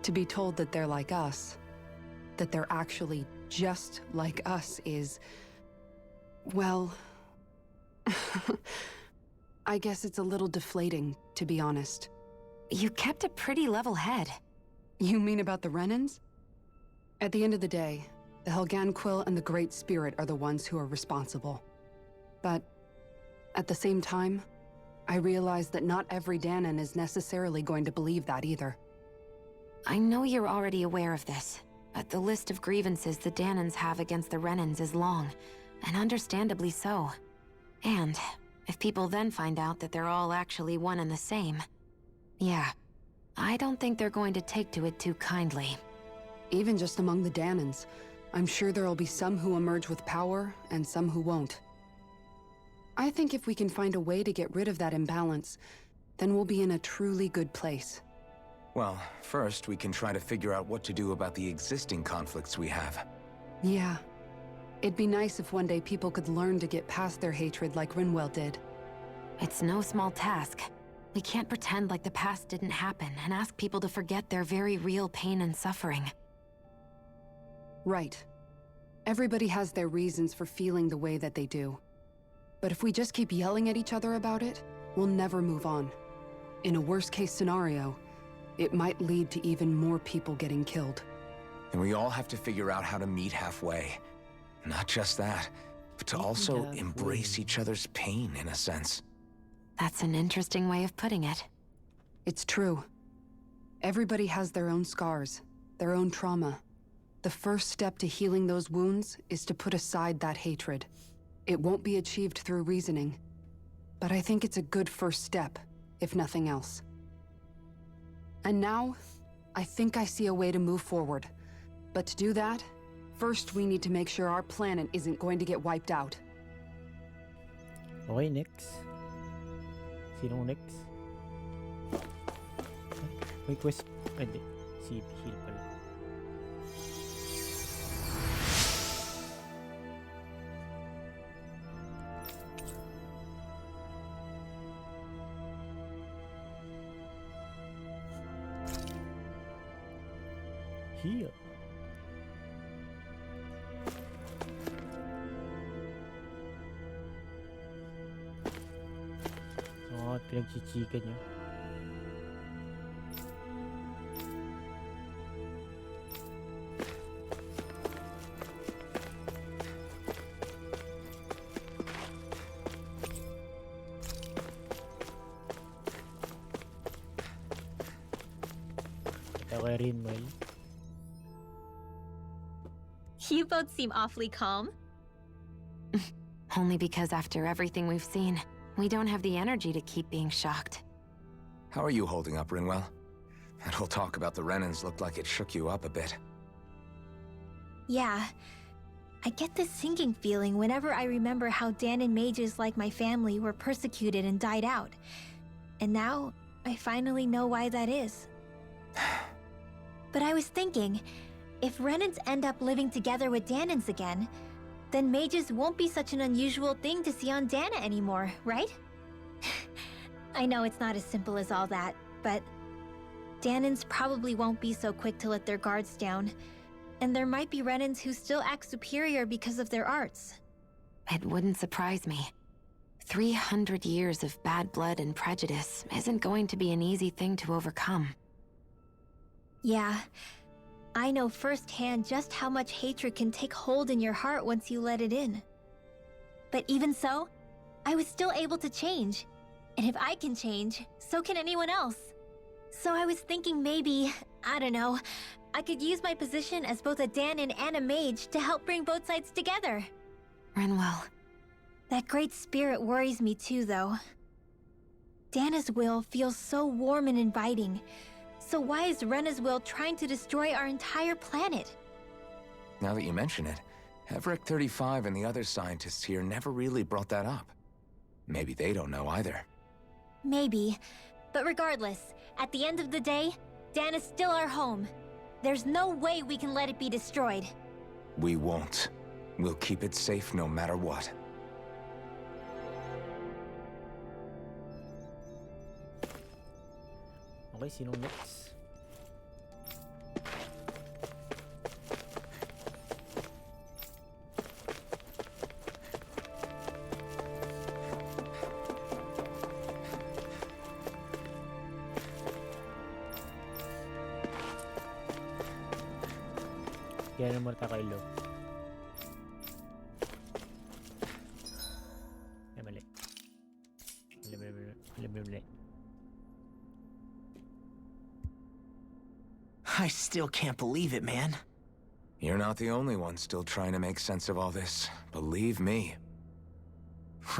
to be told that they're like us, that they're actually just like us is, well, I guess it's a little deflating, to be honest. You kept a pretty level head. You mean about the Renans? At the end of the day, the Helganquil and the Great Spirit are the ones who are responsible. But at the same time, I realize that not every Danan is necessarily going to believe that either. I know you're already aware of this, but the list of grievances the Danans have against the Renans is long, and understandably so. And if people then find out that they're all actually one and the same, yeah, I don't think they're going to take to it too kindly. Even just among the Danans, I'm sure there'll be some who emerge with power and some who won't. I think if we can find a way to get rid of that imbalance, then we'll be in a truly good place. Well, first we can try to figure out what to do about the existing conflicts we have. Yeah. It'd be nice if one day people could learn to get past their hatred like Rinwell did. It's no small task. We can't pretend like the past didn't happen and ask people to forget their very real pain and suffering. Right. Everybody has their reasons for feeling the way that they do. But if we just keep yelling at each other about it, we'll never move on. In a worst-case scenario, it might lead to even more people getting killed. And we all have to figure out how to meet halfway. Not just that, but to also embrace each other's pain, in a sense. That's an interesting way of putting it. It's true. Everybody has their own scars, their own trauma. The first step to healing those wounds is to put aside that hatred. It won't be achieved through reasoning, but I think it's a good first step, if nothing else. And now, I think I see a way to move forward. But to do that, first we need to make sure our planet isn't going to get wiped out. Okay, next. Sinong next? May quest... Hindi. Si Heal pala. Heal. Oh, pinagchichikan niya. Okay, Rinwell. You both seem awfully calm. Only because after everything we've seen, we don't have the energy to keep being shocked. How are you holding up, Rinwell? That whole talk about the Renans looked like it shook you up a bit. Yeah. I get this sinking feeling whenever I remember how Danan mages like my family were persecuted and died out. And now, I finally know why that is. But I was thinking, if Renans end up living together with Danans again, then mages won't be such an unusual thing to see on Dana anymore, right? I know it's not as simple as all that, but Danans probably won't be so quick to let their guards down, and there might be Renans who still act superior because of their arts. It wouldn't surprise me. 300 years of bad blood and prejudice isn't going to be an easy thing to overcome. Yeah. I know firsthand just how much hatred can take hold in your heart once you let it in. But even so, I was still able to change. And if I can change, so can anyone else. So I was thinking maybe, I don't know, I could use my position as both a Danan and a mage to help bring both sides together. Rinwell. That great spirit worries me too, though. Dana's will feels so warm and inviting. So why is Rena's will trying to destroy our entire planet? Now that you mention it, Heverick 35 and the other scientists here never really brought that up. Maybe they don't know either. Maybe. But regardless, at the end of the day, Dana's still our home. There's no way we can let it be destroyed. We won't. We'll keep it safe no matter what. Okay, sinong next? Kaya naman tayo kay Lo. Ay, mali. Mali. I still can't believe it, man. You're not the only one still trying to make sense of all this. Believe me.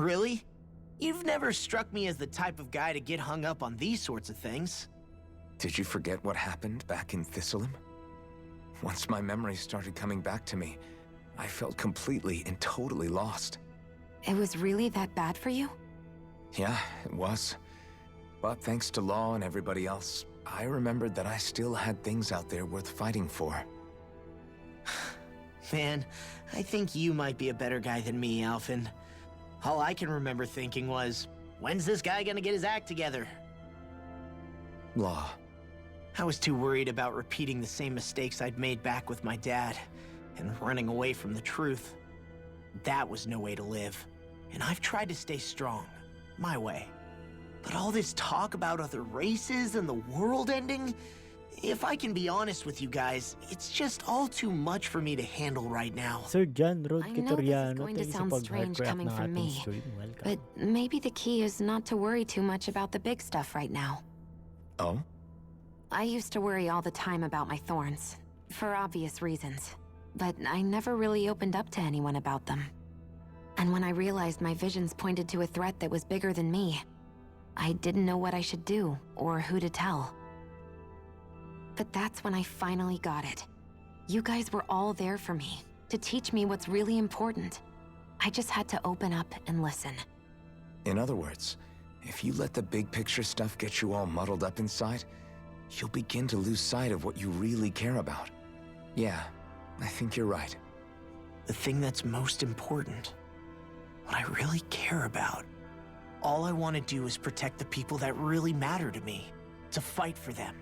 Really? You've never struck me as the type of guy to get hung up on these sorts of things. Did you forget what happened back in Thistleum? Once my memories started coming back to me, I felt completely and totally lost. It was really that bad for you? Yeah, it was. But thanks to Law and everybody else, I remembered that I still had things out there worth fighting for. Man, I think you might be a better guy than me, Alphen. All I can remember thinking was, when's this guy gonna get his act together? Law. I was too worried about repeating the same mistakes I'd made back with my dad, and running away from the truth. That was no way to live, and I've tried to stay strong, my way. But all this talk about other races and the world ending, if I can be honest with you guys, it's just all too much for me to handle right now. Sir John Road I know this is Kitoriano, going to thank you sa sound pag-heart strange react coming ng from ating me, stream. Welcome. but maybe the key is not to worry too much about the big stuff right now. Oh? I used to worry all the time about my thorns, for obvious reasons, but I never really opened up to anyone about them. And when I realized my visions pointed to a threat that was bigger than me, I didn't know what I should do or who to tell. But that's when I finally got it. You guys were all there for me, to teach me what's really important. I just had to open up and listen. In other words, if you let the big picture stuff get you all muddled up inside, you'll begin to lose sight of what you really care about. Yeah, I think you're right. The thing that's most important, what I really care about. All I want to do is protect the people that really matter to me, to fight for them.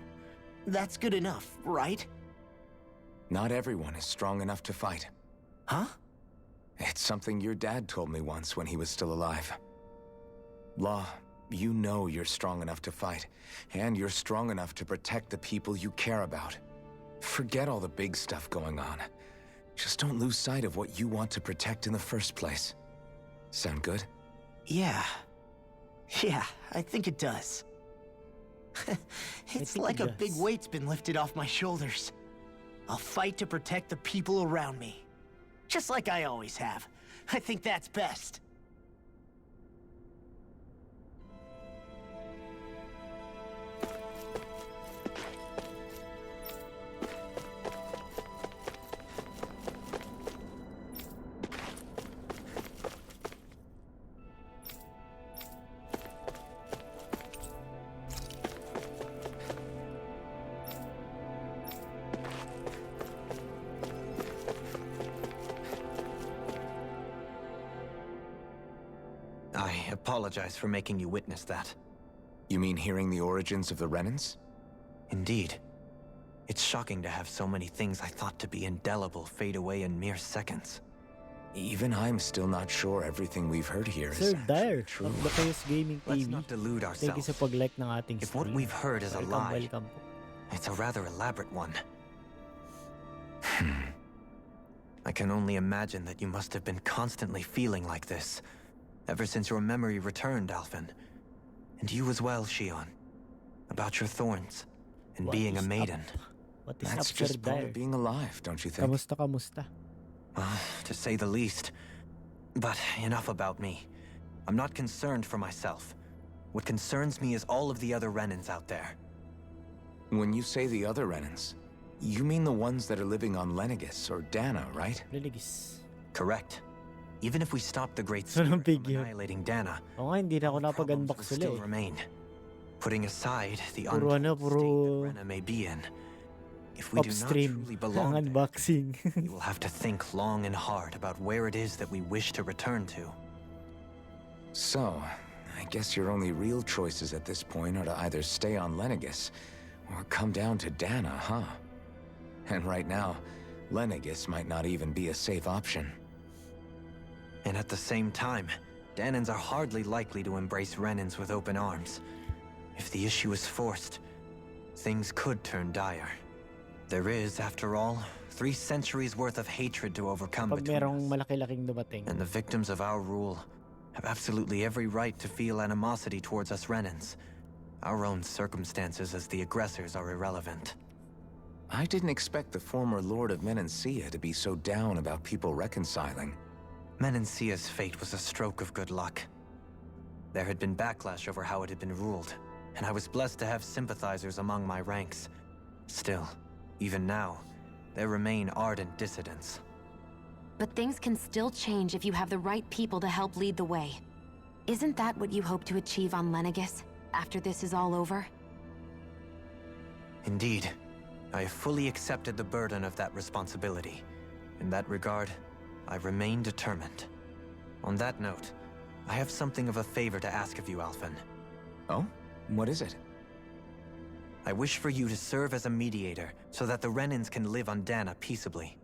That's good enough, right? Not everyone is strong enough to fight. Huh? It's something your dad told me once when he was still alive. Law, you know you're strong enough to fight, and you're strong enough to protect the people you care about. Forget all the big stuff going on. Just don't lose sight of what you want to protect in the first place. Sound good? Yeah. Yeah, I think it does. It's like a big weight's been lifted off my shoulders. I'll fight to protect the people around me. Just like I always have. I think that's best. I apologize for making you witness that. You mean hearing the origins of the Renans? Indeed. It's shocking to have so many things I thought to be indelible fade away in mere seconds. Even I'm still not sure everything we've heard here is Sir actually Dyer, true. of the Chaos Gaming Let's TV. not delude Thank you sa ourselves. pag-like ng ating If stream. what we've heard is a lie, Welcome po. it's a rather elaborate one. I can only imagine that you must have been constantly feeling like this, ever since your memory returned, Alphen. And you as well, Shion. About your thorns, and What being a is maiden. up? What is That's up, Sir just part Dyer? of being alive, don't you think? Kamusta? Well, to say the least. But enough about me. I'm not concerned for myself. What concerns me is all of the other Renans out there. When you say the other Renans, you mean the ones that are living on Lenegis or Dana, right? Lenegis. Correct. Even if we stop the Great Anong Spirit big from yun? annihilating Dana, Oo nga, hindi na ako problems will napag-unbox ulit still eh. remain. Putting aside the Puro unpleasant puro state that Rena may be in, if we do not upstream truly ang belong there, unboxing. we will have to think long and hard about where it is that we wish to return to. So, I guess your only real choices at this point are to either stay on Lenegis or come down to Dana, huh? And right now, Lenegis might not even be a safe option. And at the same time, Danans are hardly likely to embrace Renans with open arms. If the issue is forced, things could turn dire. There is, after all, 3 centuries worth of hatred to overcome Pag between merong us. malaki-laking dumating. And the victims of our rule have absolutely every right to feel animosity towards us Renans. Our own circumstances as the aggressors are irrelevant. I didn't expect the former Lord of Menancia to be so down about people reconciling. Menancia's fate was a stroke of good luck. There had been backlash over how it had been ruled, and I was blessed to have sympathizers among my ranks. Still, even now, there remain ardent dissidents. But things can still change if you have the right people to help lead the way. Isn't that what you hope to achieve on Lenegis, after this is all over? Indeed. I have fully accepted the burden of that responsibility. In that regard, I remain determined. On that note, I have something of a favor to ask of you, Alphen. Oh? What is it? I wish for you to serve as a mediator so that the Renans can live on Dana peaceably.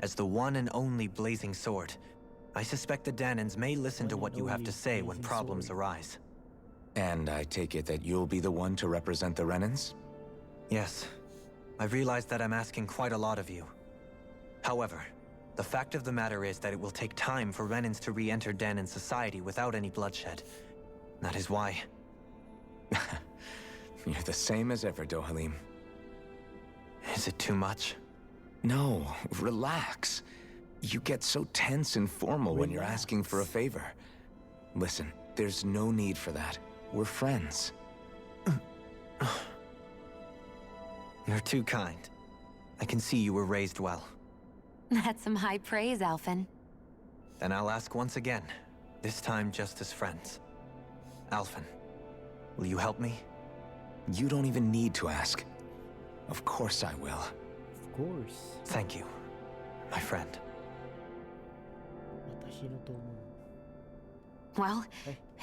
As the one and only Blazing Sword, I suspect the Danans may listen to what you have to say when problems arise. And I take it that you'll be the one to represent the Renans? Yes. I realize that I'm asking quite a lot of you. However, the fact of the matter is that it will take time for Renans to re-enter Danan society without any bloodshed. That is why... You're the same as ever, Dohalim. Is it too much? No, relax. You get so tense and formal when you're asking for a favor. Listen, there's no need for that. We're friends. You're too kind. I can see you were raised well. That's some high praise, Alphen. Then I'll ask once again, this time just as friends. Alphen, will you help me? You don't even need to ask. Of course I will. Of course. Thank you, my friend. Well,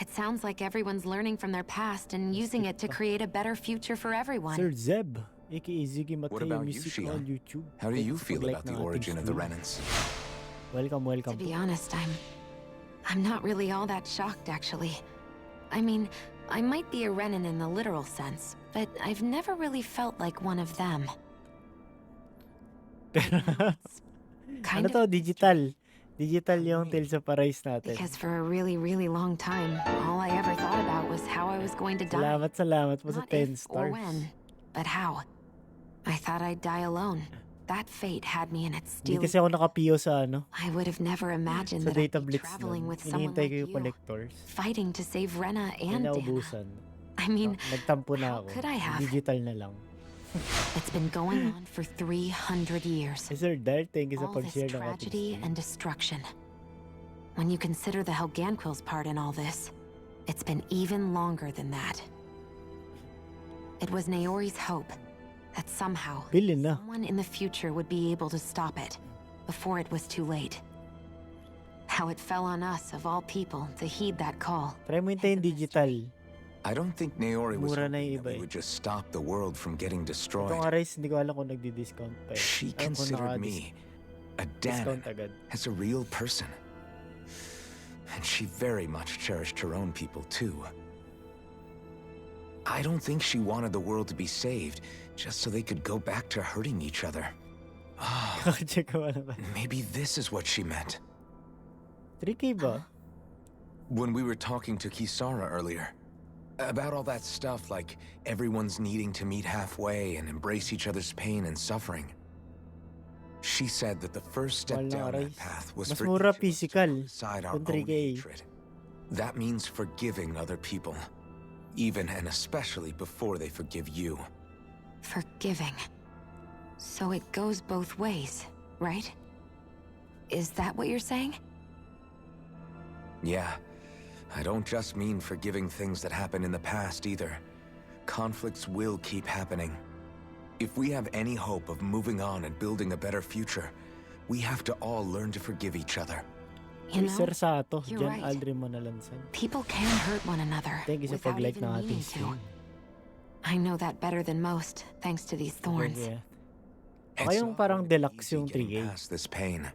it sounds like everyone's learning from their past and using it to create a better future for everyone. Sir Zeb, aka Ziggy What Mateo about you, Music on Shion? YouTube. How do Thanks you sa feel pag-like about the ng ating origin of the stream. Renans? Welcome To be honest, I'm not really all that shocked, actually. I mean, I might be a Renan in the literal sense, but I've never really felt like one of them. Ano to? Digital. Digital yung Tales of Arise natin. Because for a really, really long time, all I ever thought about was how I was going to die. Salamat po sa Not 10 if or stars. when, but how. I thought I'd die alone. That fate had me in its Hindi steely. kasi ako nakapiyo sa ano, I would have never imagined sa that I'd data be blitz traveling nun. with someone Hinihintay like ko yung you, collectors. fighting to save Rena Ay, and Dana. naubusan. I mean, Nagtampo na how ako. could I have? Digital na lang. It's been going on for 300 years. Hey, Sir Dar, thank you sa All this pag-share ng ating tragedy stream. and destruction. When you consider the Helganquil's part in all this, it's been even longer than that. It was Naori's hope that somehow Bilhin na. someone in the future would be able to stop it before it was too late. How it fell on us, of all people, to heed that call. Try mo hintayin digital. I don't think Naori was Mura na hoping yung that iba we eh. would just stop the world from getting destroyed. Itong Arise, hindi ko alam kung nagdi-discount pa eh. She Alam ko considered me, a discount Danan, agad. as a real person. And she very much cherished her own people too. I don't think she wanted the world to be saved just so they could go back to hurting each other. Ah, Kaka-check ko naman. maybe this is what she meant. 3K ba? When we were talking to Kisara earlier, about all that stuff like everyone's needing to meet halfway and embrace each other's pain and suffering, she said that the first step Mahal na down that Arise. path was Mas for mura each of us to physical. put aside our Kung own 3K. hatred. That means forgiving other people, even and especially before they forgive you. Forgiving. So it goes both ways, right? Is that what you're saying? Yeah, I don't just mean forgiving things that happened in the past either. Conflicts will keep happening. If we have any hope of moving on and building a better future, we have to all learn to forgive each other. You Uy, know, Sir Sato, you're Jan right. Aldrin Manalansan. People can hurt one another Thank you sa without pag-like even ng ating meaning to. stream. I know that better than most, thanks to these thorns. Yeah. It's Baka yung parang not deluxe easy yung getting 3K. past this pain.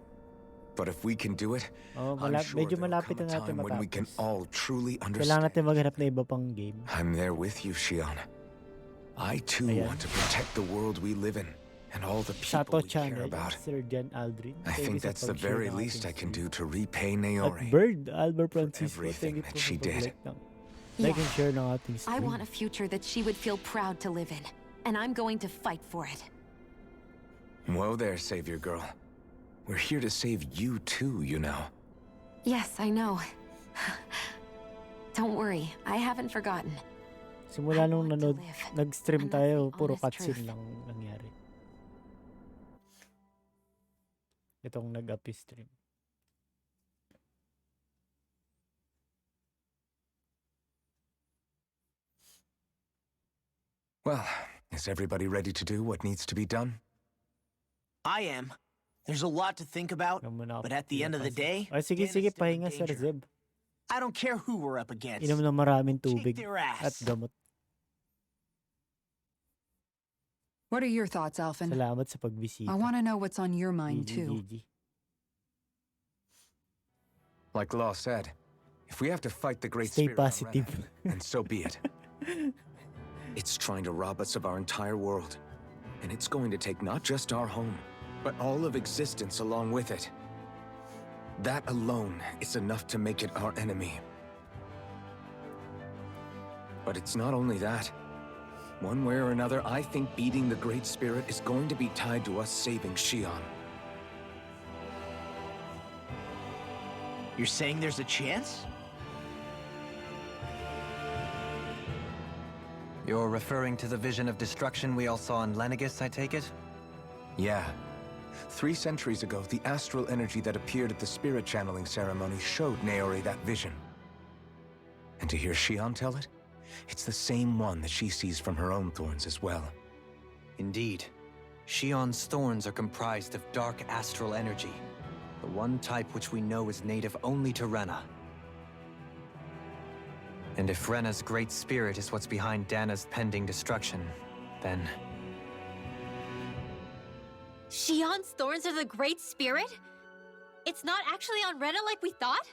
But if we can do it, Oh, I'm sure medyo there'll malapit come a na natin time when we can matapos. all truly Kailangan understand. natin maghanap na iba pang game. I'm there with you, Shion. I too Ayan. want to protect the world we live in And all the Sato people we care Channel, about. Sir Jan Aldrin. I Thank you think sa that's the pag-share very ng least I ating can stream. do to repay At Naori. Bird, Albert Francisco, everything thank you that po she sa did. pag-like ng like and share ng ating I stream. want a future that she would feel proud to live in, and I'm going to fight for it. Whoa there, Savior Girl. We're here to save you too, you know. Yes, I know. Don't worry, I haven't forgotten. Simula nung nag-stream tayo, puro honest cutscene truth. lang nangyari. Itong nag-up stream. Well, is everybody ready to do what needs to be done? I am. There's a lot to think about, but at the end of the day, Ay, sige, Dana's sige, still in pahinga, Sir danger. Zeb. I don't care who we're up against. Inom na maraming tubig their ass. at gamot. What are your thoughts, Alphen? Salamat sa pagbisita. I want to know what's on your mind, too. Like Law said, if we have to fight the Great Stay Spirit on positive. Rena, then so be it. It's trying to rob us of our entire world. And it's going to take not just our home, but all of existence along with it. That alone is enough to make it our enemy. But it's not only that. One way or another, I think beating the Great Spirit is going to be tied to us saving Xion. You're saying there's a chance? You're referring to the vision of destruction we all saw in Lenegis, I take it? Yeah. 3 centuries ago, the astral energy that appeared at the spirit channeling ceremony showed Naori that vision. And to hear Xion tell it, it's the same one that she sees from her own thorns as well. Indeed. Xion's thorns are comprised of dark astral energy, the one type which we know is native only to Rena. And if Rena's great spirit is what's behind Dana's pending destruction, then... Xion's thorns are the Great Spirit? It's not actually on Rena like we thought?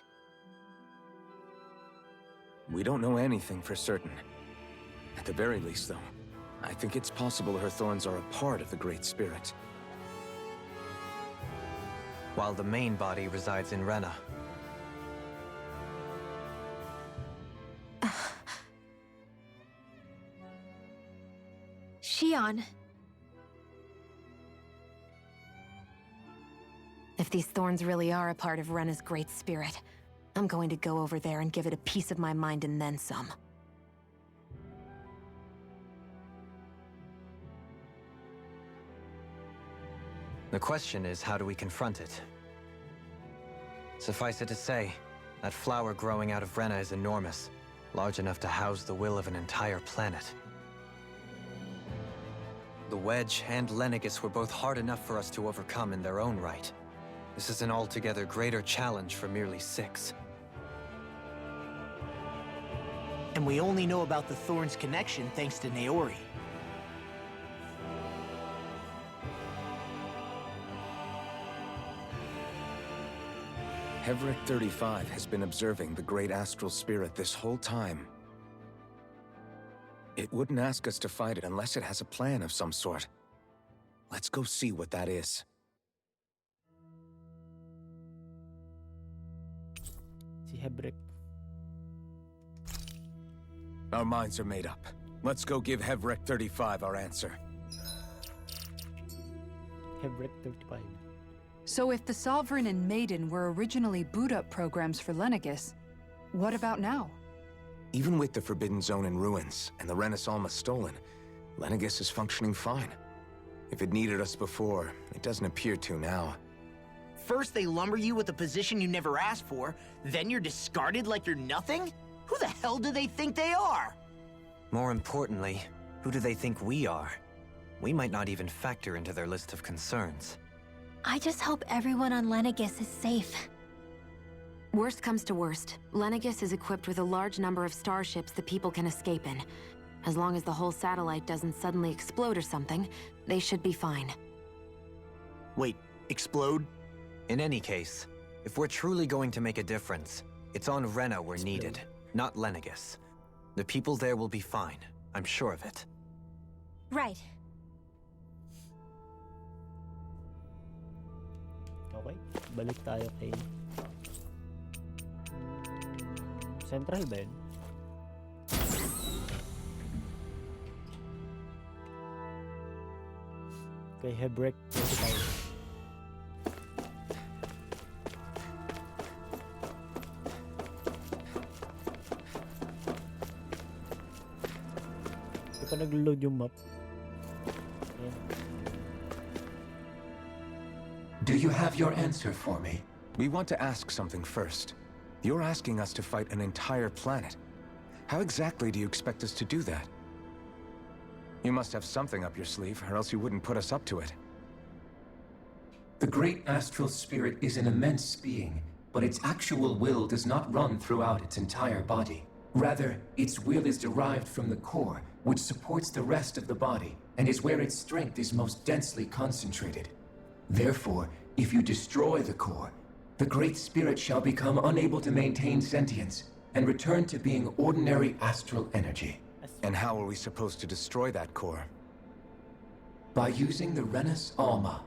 We don't know anything for certain. At the very least, though, I think it's possible her thorns are a part of the Great Spirit. While the main body resides in Rena. Xion. If these thorns really are a part of Rena's great spirit, I'm going to go over there and give it a piece of my mind and then some. The question is, how do we confront it? Suffice it to say, that flower growing out of Rena is enormous, large enough to house the will of an entire planet. The Wedge and Lenegis were both hard enough for us to overcome in their own right. This is an altogether greater challenge for merely 6. And we only know about the Thorns connection thanks to Naori. Hevrek 35 has been observing the Great Astral Spirit this whole time. It wouldn't ask us to fight it unless it has a plan of some sort. Let's go see what that is. Si Hebrek. Our minds are made up. Let's go give Hevrek 35 our answer. Hebrek 35. So if the Sovereign and Maiden were originally boot-up programs for Lenegis, what about now? Even with the Forbidden Zone in ruins and the Renis Alma stolen, Lenegis is functioning fine. If it needed us before, it doesn't appear to now. First they lumber you with a position you never asked for, then you're discarded like you're nothing? Who the hell do they think they are? More importantly, who do they think we are? We might not even factor into their list of concerns. I just hope everyone on Lenegis is safe. Worst comes to worst, Lenegis is equipped with a large number of starships that people can escape in. As long as the whole satellite doesn't suddenly explode or something, they should be fine. Wait, explode? In any case, if we're truly going to make a difference, it's on Rena we're needed, not Lenegis. The people there will be fine, I'm sure of it. Right. Okay, balik tayo kay Central ba yun? Kay Hebrek 25. Hindi pa nag-load yung map. Ayan. Do you have your answer for me? We want to ask something first. You're asking us to fight an entire planet. How exactly do you expect us to do that? You must have something up your sleeve, or else you wouldn't put us up to it. The great astral spirit is an immense being, but its actual will does not run throughout its entire body. Rather, its will is derived from the core, which supports the rest of the body, and is where its strength is most densely concentrated. Therefore, if you destroy the core, the Great Spirit shall become unable to maintain sentience, and return to being ordinary astral energy. And how are we supposed to destroy that core? By using the Renus Alma.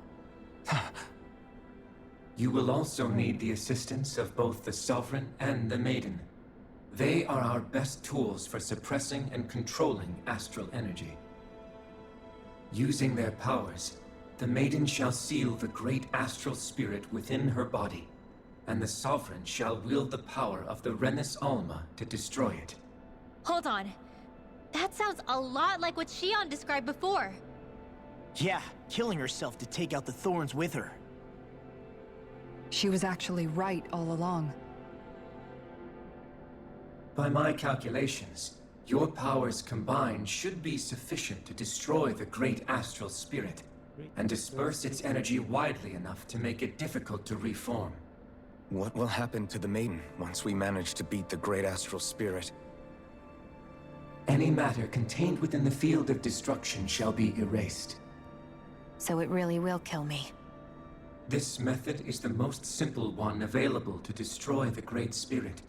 You will also need the assistance of both the Sovereign and the Maiden. They are our best tools for suppressing and controlling astral energy. Using their powers, the Maiden shall seal the great astral spirit within her body, and the Sovereign shall wield the power of the Renus Alma to destroy it. Hold on. That sounds a lot like what Shion described before. Yeah, killing herself to take out the thorns with her. She was actually right all along. By my calculations, your powers combined should be sufficient to destroy the great astral spirit, and disperse its energy widely enough to make it difficult to reform. What will happen to the Maiden once we manage to beat the great astral spirit? Any matter contained within the field of destruction shall be erased. So it really will kill me. This method is the most simple one available to destroy the Great Spirit,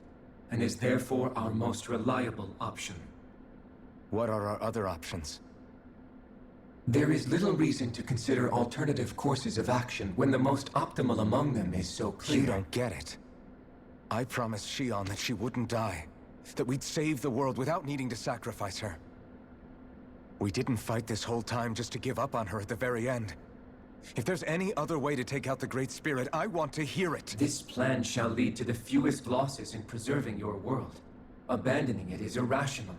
and is therefore our most reliable option. What are our other options? There is little reason to consider alternative courses of action when the most optimal among them is so clear. You don't get it. I promised Shion that she wouldn't die, that we'd save the world without needing to sacrifice her. We didn't fight this whole time just to give up on her at the very end. If there's any other way to take out the Great Spirit, I want to hear it. This plan shall lead to the fewest losses in preserving your world. Abandoning it is irrational.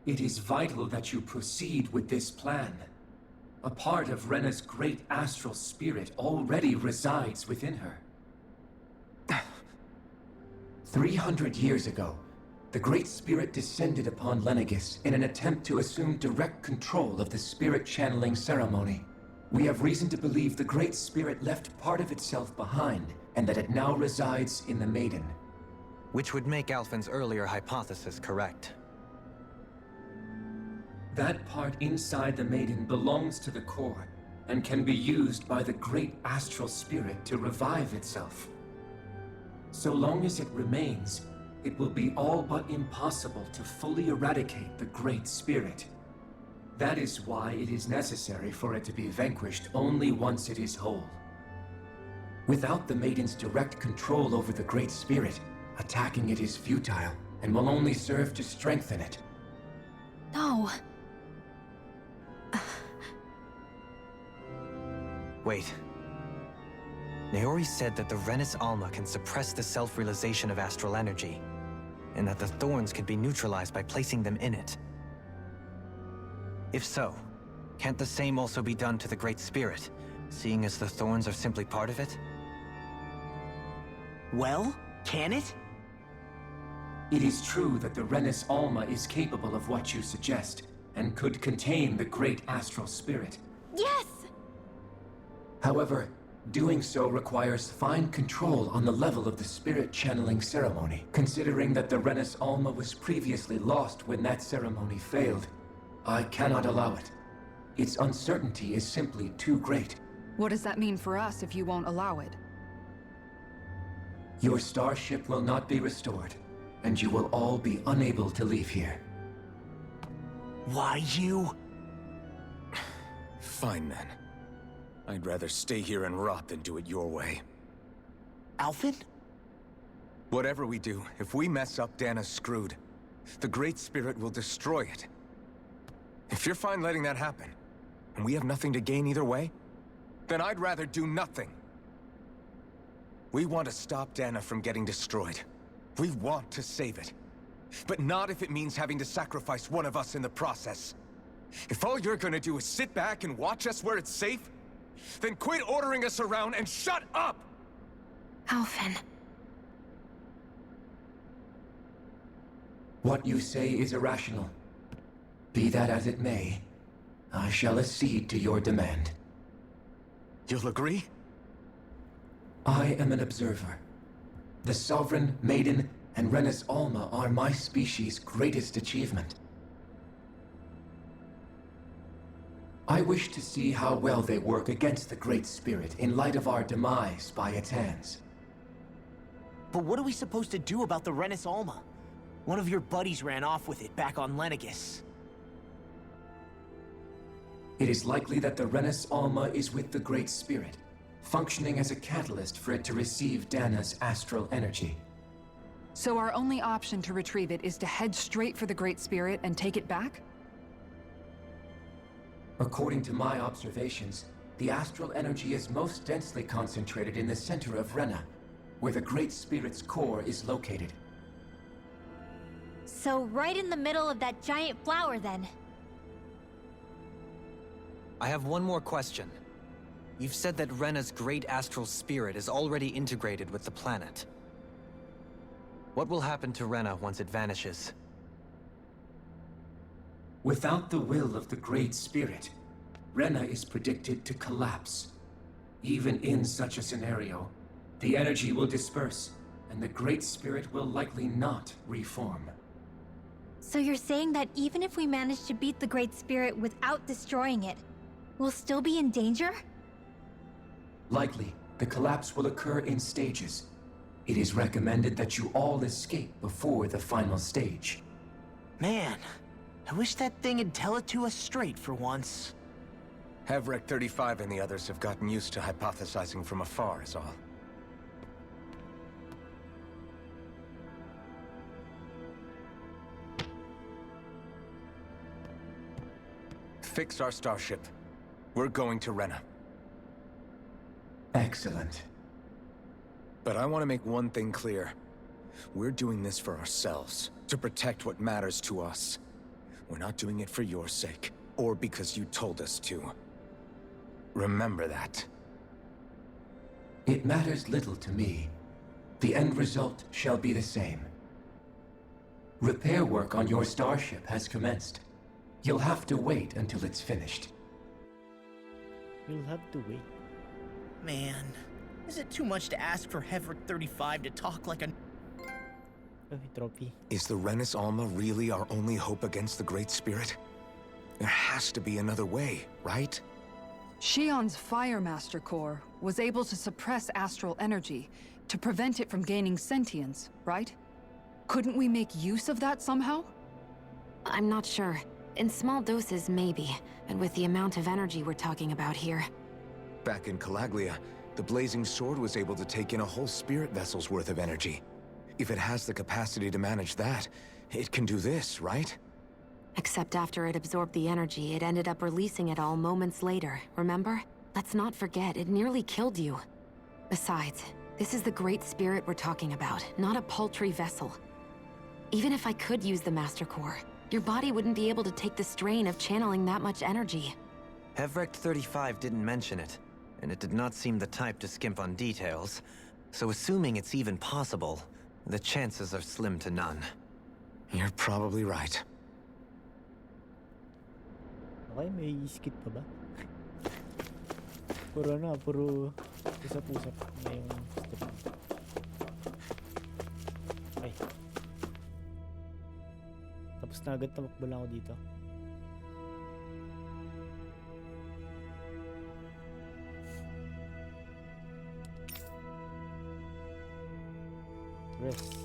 It is vital that you proceed with this plan. A part of Rena's great astral spirit already resides within her. 300 years ago, the Great Spirit descended upon Lenegis in an attempt to assume direct control of the spirit channeling ceremony. We have reason to believe the Great Spirit left part of itself behind, and that it now resides in the Maiden. Which would make Alphen's earlier hypothesis correct. That part inside the Maiden belongs to the core, and can be used by the great astral spirit to revive itself. So long as it remains, it will be all but impossible to fully eradicate the Great Spirit. That is why it is necessary for it to be vanquished only once it is whole. Without the Maiden's direct control over the Great Spirit, attacking it is futile, and will only serve to strengthen it. No. Wait. Naori said that the Renus Alma can suppress the self-realization of astral energy, and that the thorns can be neutralized by placing them in it. If so, can't the same also be done to the Great Spirit, seeing as the thorns are simply part of it? Well, can it? It is true that the Renus Alma is capable of what you suggest, and could contain the great astral spirit. Yes! However, doing so requires fine control on the level of the spirit channeling ceremony, considering that the Renus Alma was previously lost when that ceremony failed. I cannot allow it. Its uncertainty is simply too great. What does that mean for us if you won't allow it? Your starship will not be restored, and you will all be unable to leave here. Why you? Fine then. I'd rather stay here and rot than do it your way. Alphen? Whatever we do, if we mess up, Dana's screwed. The Great Spirit will destroy it. If you're fine letting that happen, and we have nothing to gain either way, then I'd rather do nothing. We want to stop Dana from getting destroyed. We want to save it. But not if it means having to sacrifice one of us in the process. If all you're gonna do is sit back and watch us where it's safe, then quit ordering us around and shut up! Alphen. What you say is irrational. Be that as it may, I shall accede to your demand. You'll agree? I am an observer. The Sovereign, Maiden, and Rena's Alma are my species' greatest achievement. I wish to see how well they work against the Great Spirit in light of our demise by its hands. But what are we supposed to do about the Renis Alma? One of your buddies ran off with it back on Lenegus. It is likely that the Renis Alma is with the Great Spirit, functioning as a catalyst for it to receive Dana's astral energy. So our only option to retrieve it is to head straight for the Great Spirit and take it back? According to my observations, the astral energy is most densely concentrated in the center of Rena, where the Great Spirit's core is located. So right in the middle of that giant flower, then. I have one more question. You've said that Rena's great astral spirit is already integrated with the planet. What will happen to Rena once it vanishes? Without the will of the Great Spirit, Rena is predicted to collapse. Even in such a scenario, the energy will disperse, and the Great Spirit will likely not reform. So you're saying that even if we manage to beat the Great Spirit without destroying it, we'll still be in danger? Likely, the collapse will occur in stages. It is recommended that you all escape before the final stage. Man, I wish that thing would tell it to us straight for once. Hevrek 35 and the others have gotten used to hypothesizing from afar is all. Fix our starship. We're going to Rena. Excellent. But I want to make one thing clear. We're doing this for ourselves, to protect what matters to us. We're not doing it for your sake, or because you told us to. Remember that. It matters little to me. The end result shall be the same. Repair work on your starship has commenced. You'll have to wait until it's finished. You'll have to wait. Man, is it too much to ask for Hevrek 35 to talk like a... Trophy. Is the Renis Alma really our only hope against the Great Spirit? There has to be another way, right? Shion's Fire Master Core was able to suppress astral energy to prevent it from gaining sentience, right? Couldn't we make use of that somehow? I'm not sure. In small doses, maybe. And with the amount of energy we're talking about here. Back in Calaglia, the Blazing Sword was able to take in a whole spirit vessel's worth of energy. If it has the capacity to manage that, it can do this, right? Except after it absorbed the energy, it ended up releasing it all moments later, remember? Let's not forget, it nearly killed you. Besides, this is the Great Spirit we're talking about, not a paltry vessel. Even if I could use the Master Core, your body wouldn't be able to take the strain of channeling that much energy. Hevrek 35 didn't mention it, and it did not seem the type to skimp on details. So assuming it's even possible, the chances are slim to none. You're probably right. Okay, may skip pa ba? Puro usap-usap na yung stream. Okay. Tapos na agad, tamakbo lang ako dito. Rest.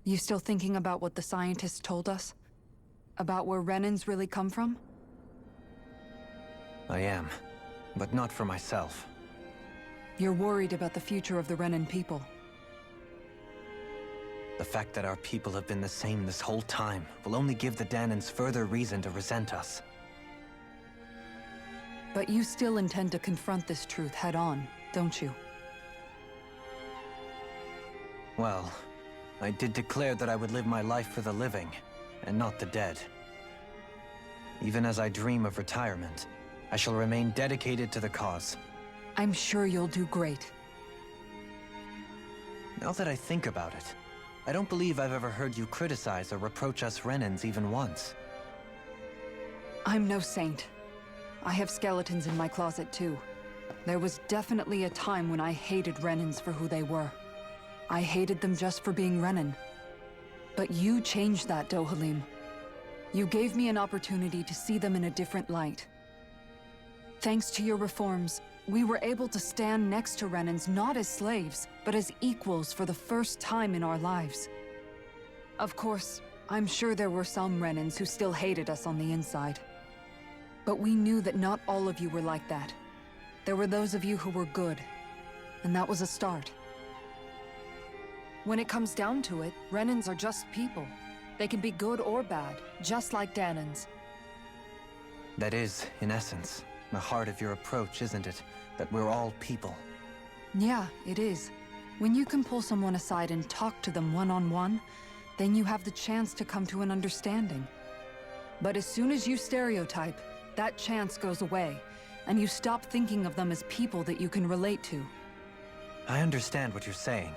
You still thinking about what the scientists told us? About where Renans really come from? I am, but not for myself. You're worried about the future of the Renan people. The fact that our people have been the same this whole time will only give the Dahnans further reason to resent us. But you still intend to confront this truth head-on, don't you? Well, I did declare that I would live my life for the living, and not the dead. Even as I dream of retirement, I shall remain dedicated to the cause. I'm sure you'll do great. Now that I think about it, I don't believe I've ever heard you criticize or reproach us Renans even once. I'm no saint. I have skeletons in my closet too. There was definitely a time when I hated Renans for who they were. I hated them just for being Renan. But you changed that, Dohalim. You gave me an opportunity to see them in a different light. Thanks to your reforms, we were able to stand next to Renans not as slaves, but as equals for the first time in our lives. Of course, I'm sure there were some Renans who still hated us on the inside. But we knew that not all of you were like that. There were those of you who were good, and that was a start. When it comes down to it, Renans are just people. They can be good or bad, just like Dahnans. That is, in essence, the heart of your approach, isn't it? That we're all people. Yeah, it is. When you can pull someone aside and talk to them one-on-one, then you have the chance to come to an understanding. But as soon as you stereotype, that chance goes away, and you stop thinking of them as people that you can relate to. I understand what you're saying,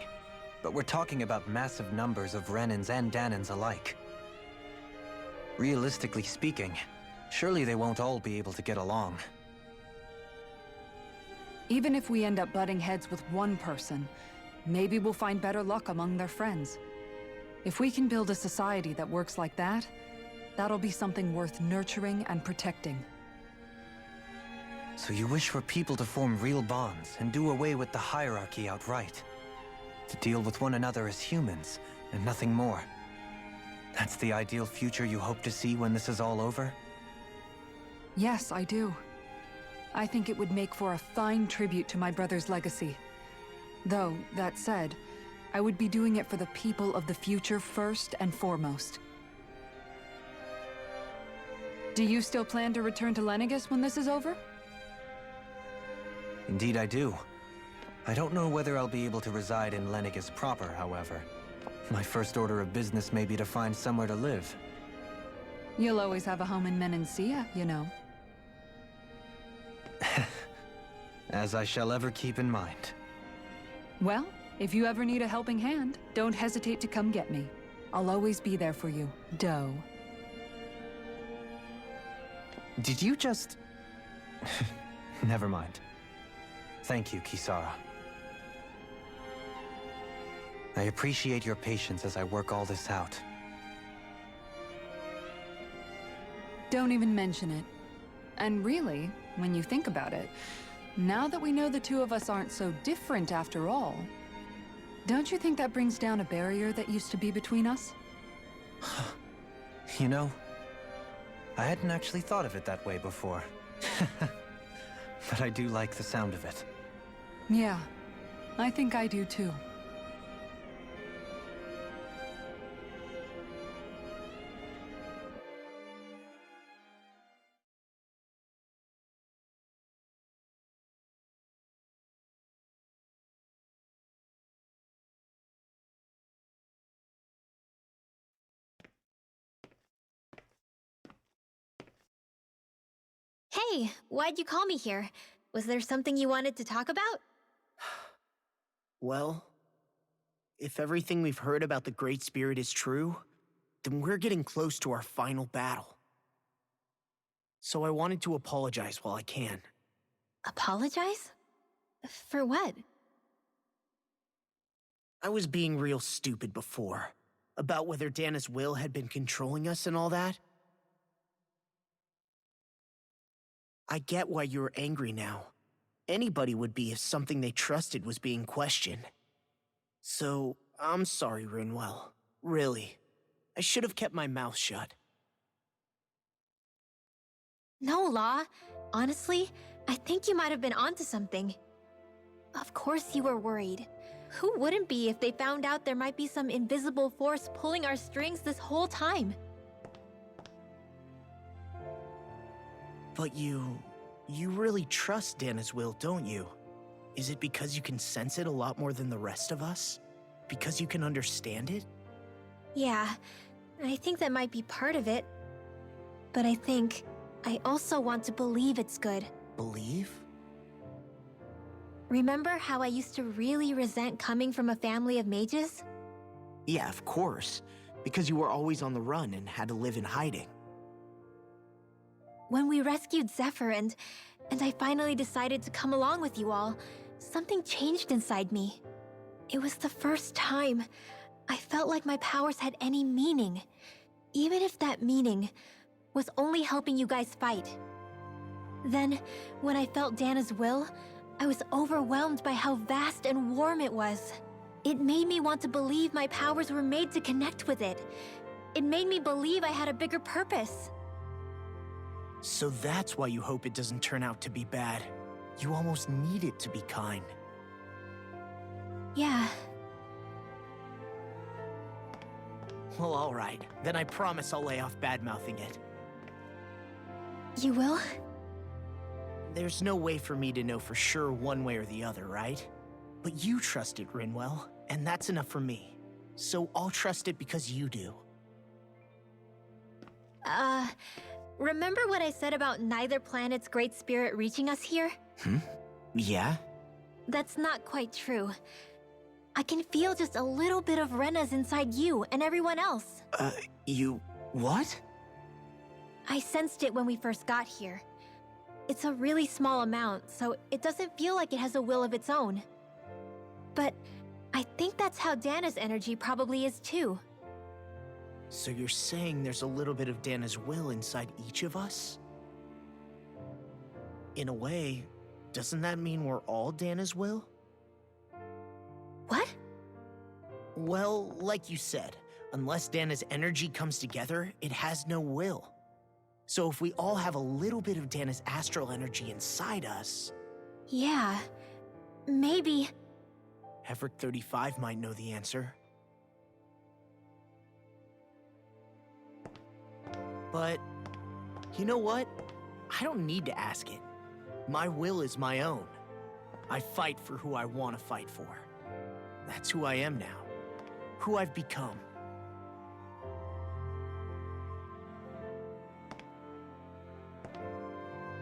but we're talking about massive numbers of Renans and Dahnans alike. Realistically speaking, surely they won't all be able to get along. Even if we end up butting heads with one person, maybe we'll find better luck among their friends. If we can build a society that works like that, that'll be something worth nurturing and protecting. So you wish for people to form real bonds and do away with the hierarchy outright? To deal with one another as humans, and nothing more? That's the ideal future you hope to see when this is all over? Yes, I do. I think it would make for a fine tribute to my brother's legacy. Though, that said, I would be doing it for the people of the future first and foremost. Do you still plan to return to Lenegis when this is over? Indeed I do. I don't know whether I'll be able to reside in Lenegis proper, however. My first order of business may be to find somewhere to live. You'll always have a home in Menancia, you know. As I shall ever keep in mind. Well, if you ever need a helping hand, don't hesitate to come get me. I'll always be there for you, Doe. Did you just... Never mind. Thank you, Kisara. I appreciate your patience as I work all this out. Don't even mention it. And really, when you think about it, now that we know the two of us aren't so different after all, don't you think that brings down a barrier that used to be between us? You know, I hadn't actually thought of it that way before. But I do like the sound of it. Yeah, I think I do too. Hey, why'd you call me here? Was there something you wanted to talk about? Well, if everything we've heard about the Great Spirit is true, then we're getting close to our final battle. So I wanted to apologize while I can. Apologize? For what? I was being real stupid before, about whether Dana's will had been controlling us and all that. I get why you're angry now. Anybody would be if something they trusted was being questioned. So, I'm sorry, Rinwell. Really. I should have kept my mouth shut. No, Law. Honestly, I think you might have been onto something. Of course you were worried. Who wouldn't be if they found out there might be some invisible force pulling our strings this whole time? But you really trust Dana's will, don't you? Is it because you can sense it a lot more than the rest of us? Because you can understand it? Yeah, I think that might be part of it. But I think I also want to believe it's good. Believe? Remember how I used to really resent coming from a family of mages? Yeah, of course. Because you were always on the run and had to live in hiding. When we rescued Zephyr and I finally decided to come along with you all, something changed inside me. It was the first time I felt like my powers had any meaning, even if that meaning was only helping you guys fight. Then, when I felt Dana's will, I was overwhelmed by how vast and warm it was. It made me want to believe my powers were made to connect with it. It made me believe I had a bigger purpose. So that's why you hope it doesn't turn out to be bad. You almost need it to be kind. Yeah. Well, alright. Then I promise I'll lay off bad-mouthing it. You will? There's no way for me to know for sure one way or the other, right? But you trust it, Rinwell, and that's enough for me. So I'll trust it because you do. Remember what I said about neither planet's great spirit reaching us here? Yeah? That's not quite true. I can feel just a little bit of Rena's inside you and everyone else. You... what? I sensed it when we first got here. It's a really small amount, so it doesn't feel like it has a will of its own. But I think that's how Dana's energy probably is too. So you're saying there's a little bit of Dana's will inside each of us? In a way, doesn't that mean we're all Dana's will? What? Well, like you said, unless Dana's energy comes together, it has no will. So if we all have a little bit of Dana's astral energy inside us... Yeah, maybe... Heverick 35 might know the answer. But, you know what? I don't need to ask it. My will is my own. I fight for who I want to fight for. That's who I am now. Who I've become.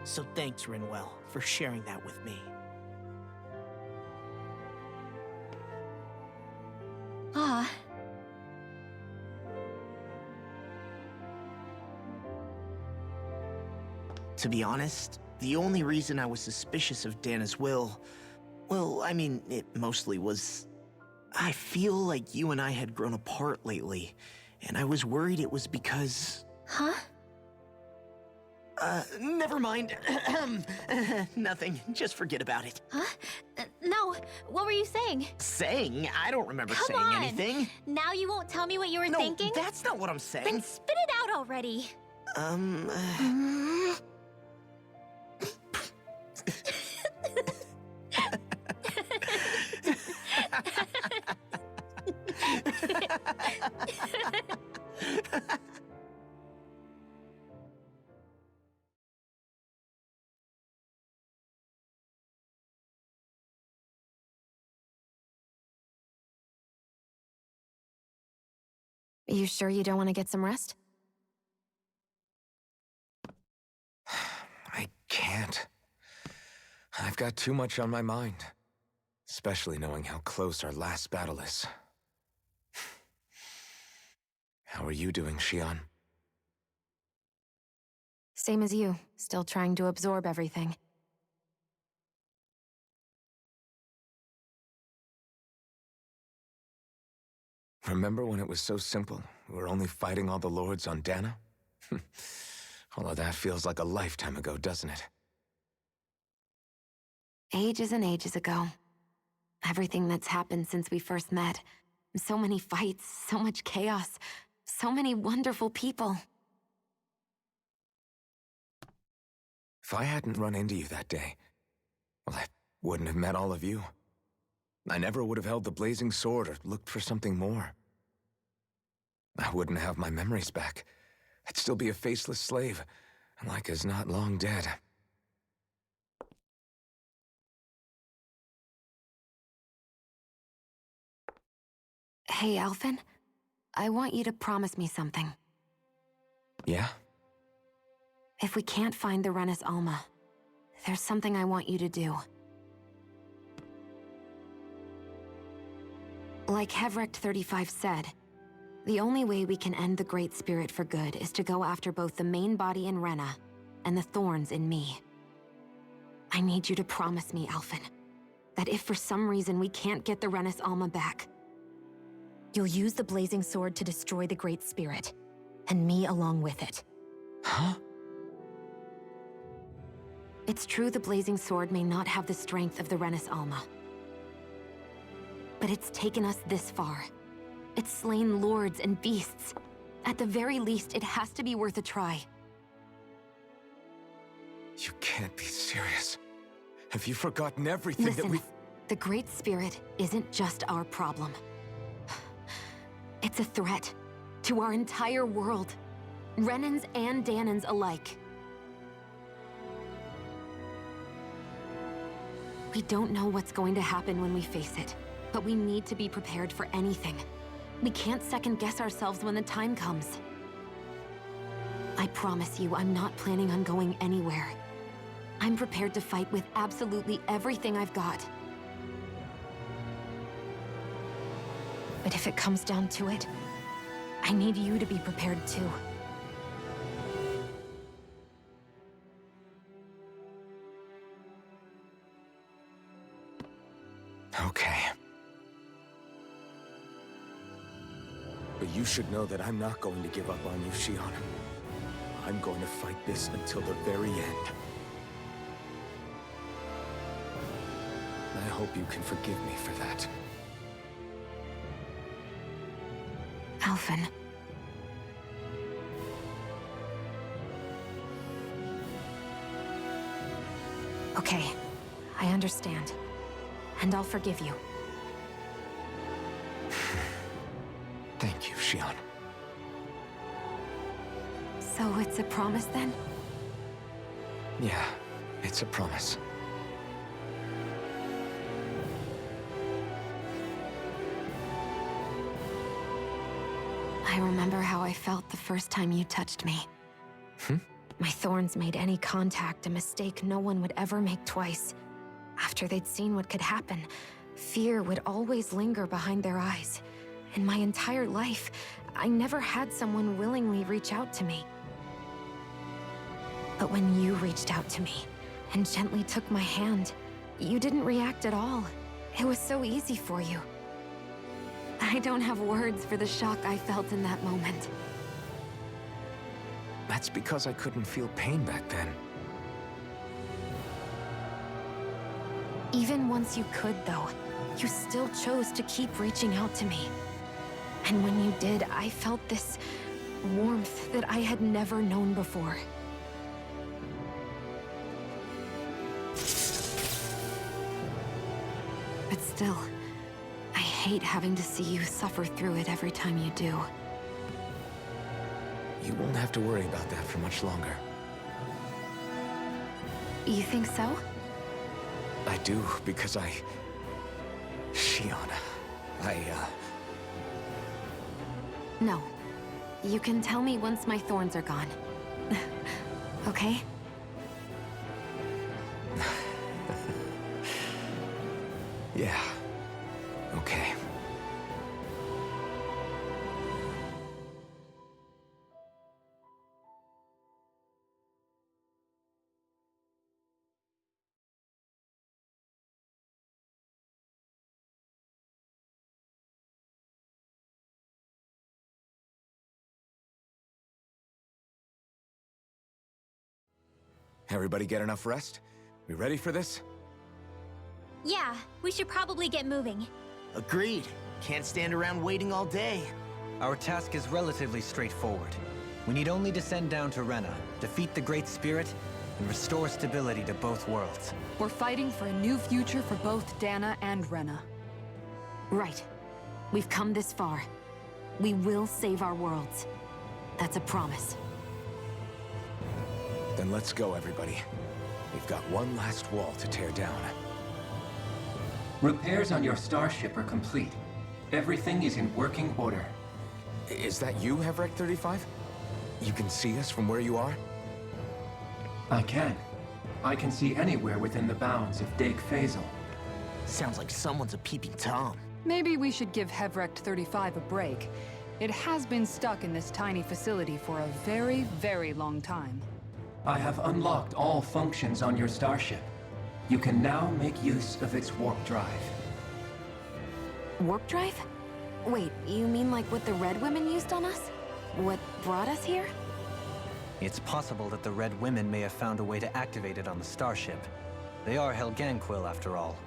So thanks, Rinwell, for sharing that with me. Ah. To be honest, the only reason I was suspicious of Dana's will... well, I mean, it mostly was... I feel like you and I had grown apart lately, and I was worried it was because... Huh? Never mind. Nothing. Just forget about it. Huh? No, what were you saying? Saying? I don't remember Come saying on. anything. Now you won't tell me what you were No, thinking? that's not what I'm saying. Then spit it out already. You sure you don't want to get some rest? I can't. I've got too much on my mind. Especially knowing how close our last battle is. How are you doing, Xion? Same as you, still trying to absorb everything. Remember when it was so simple? We were only fighting all the lords on Dana? Although that feels like a lifetime ago, doesn't it? Ages and ages ago. Everything that's happened since we first met. So many fights, so much chaos, so many wonderful people. If I hadn't run into you that day, well, I wouldn't have met all of you. I never would have held the blazing sword or looked for something more. I wouldn't have my memories back. I'd still be a faceless slave, like as not long dead. Hey, Alphen. I want you to promise me something. Yeah? If we can't find the Renis Alma, there's something I want you to do. Like Hevrecht 35 said, the only way we can end the Great Spirit for good is to go after both the main body in Rena and the thorns in me. I need you to promise me, Alphen, that if for some reason we can't get the Renis Alma back, you'll use the Blazing Sword to destroy the Great Spirit, and me along with it. Huh? It's true the Blazing Sword may not have the strength of the Renis Alma, but it's taken us this far. It's slain lords and beasts. At the very least, it has to be worth a try. You can't be serious. Have you forgotten everything Listen, that we... the Great Spirit isn't just our problem. It's a threat to our entire world. Renans and Dahnans alike. We don't know what's going to happen when we face it, but we need to be prepared for anything. We can't second-guess ourselves when the time comes. I promise you, I'm not planning on going anywhere. I'm prepared to fight with absolutely everything I've got. But if it comes down to it, I need you to be prepared too. Okay. But you should know that I'm not going to give up on you, Shion. I'm going to fight this until the very end. I hope you can forgive me for that. Alphen. Okay, I understand. And I'll forgive you. Thank you, Shion. So it's a promise then? Yeah, it's a promise. I remember how I felt the first time you touched me. My thorns made any contact a mistake no one would ever make twice. After they'd seen what could happen, fear would always linger behind their eyes. In my entire life, I never had someone willingly reach out to me. But when you reached out to me and gently took my hand, you didn't react at all. It was so easy for you. I don't have words for the shock I felt in that moment. That's because I couldn't feel pain back then. Even once you could, though, you still chose to keep reaching out to me. And when you did, I felt this warmth that I had never known before. But still, I hate having to see you suffer through it every time you do. You won't have to worry about that for much longer. You think so? I do, because Shion, No. You can tell me once my thorns are gone. Okay? Yeah. Okay. Everybody get enough rest? We ready for this? Yeah, we should probably get moving. Agreed. Can't stand around waiting all day. Our task is relatively straightforward. We need only to send down to Rena, defeat the Great Spirit, and restore stability to both worlds. We're fighting for a new future for both Dana and Rena. Right. We've come this far. We will save our worlds. That's a promise. Then let's go, everybody. We've got one last wall to tear down. Repairs on your starship are complete. Everything is in working order. Is that you, Hevrek 35? You can see us from where you are? I can. I can see anywhere within the bounds of Dake Faisal. Sounds like someone's a peeping Tom. Maybe we should give Hevrect 35 a break. It has been stuck in this tiny facility for a very, very long time. I have unlocked all functions on your starship. You can now make use of its warp drive. Warp drive? Wait, you mean like what the Red Women used on us? What brought us here? It's possible that the Red Women may have found a way to activate it on the starship. They are Helganquil, after all.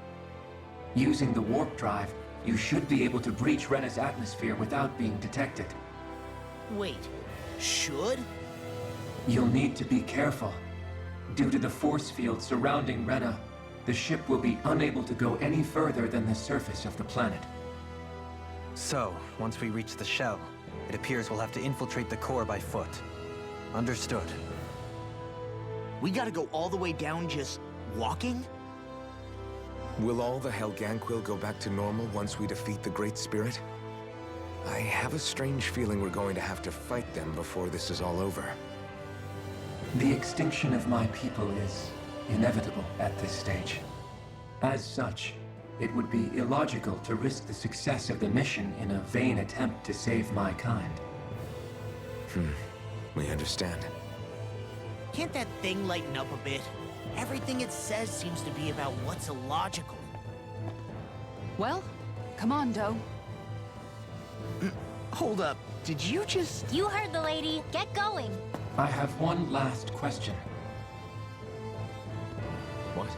Using the warp drive, you should be able to breach Rena's atmosphere without being detected. Wait, should? You'll need to be careful. Due to the force field surrounding Rena, the ship will be unable to go any further than the surface of the planet. So, once we reach the shell, it appears we'll have to infiltrate the core by foot. Understood. We gotta go all the way down just walking? Will all the Helganquil go back to normal once we defeat the Great Spirit? I have a strange feeling we're going to have to fight them before this is all over. The extinction of my people is inevitable at this stage. As such, it would be illogical to risk the success of the mission in a vain attempt to save my kind. We understand. Can't that thing lighten up a bit? Everything it says seems to be about what's illogical. Well, come on, Doe. Hold up, did you just... You heard the lady. Get going. I have one last question. What?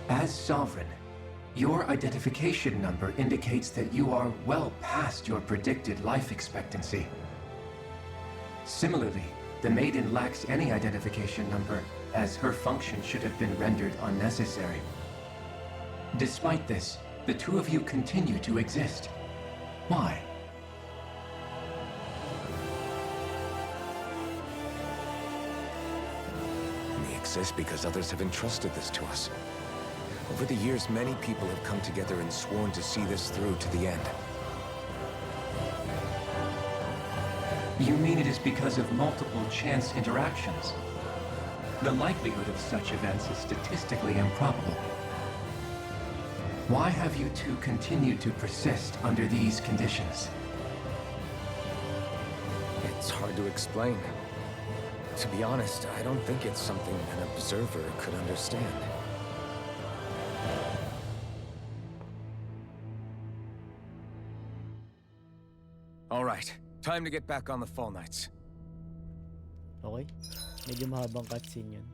As Sovereign, your identification number indicates that you are well past your predicted life expectancy. Similarly, the Maiden lacks any identification number, as her function should have been rendered unnecessary. Despite this, the two of you continue to exist. Why? We exist because others have entrusted this to us. Over the years, many people have come together and sworn to see this through to the end. You mean it is because of multiple chance interactions? The likelihood of such events is statistically improbable. Why have you two continued to persist under these conditions? It's hard to explain. To be honest, I don't think it's something an observer could understand. All right, time to get back on the Fall Knights. Okay. Medyo mahabang cutscene yun.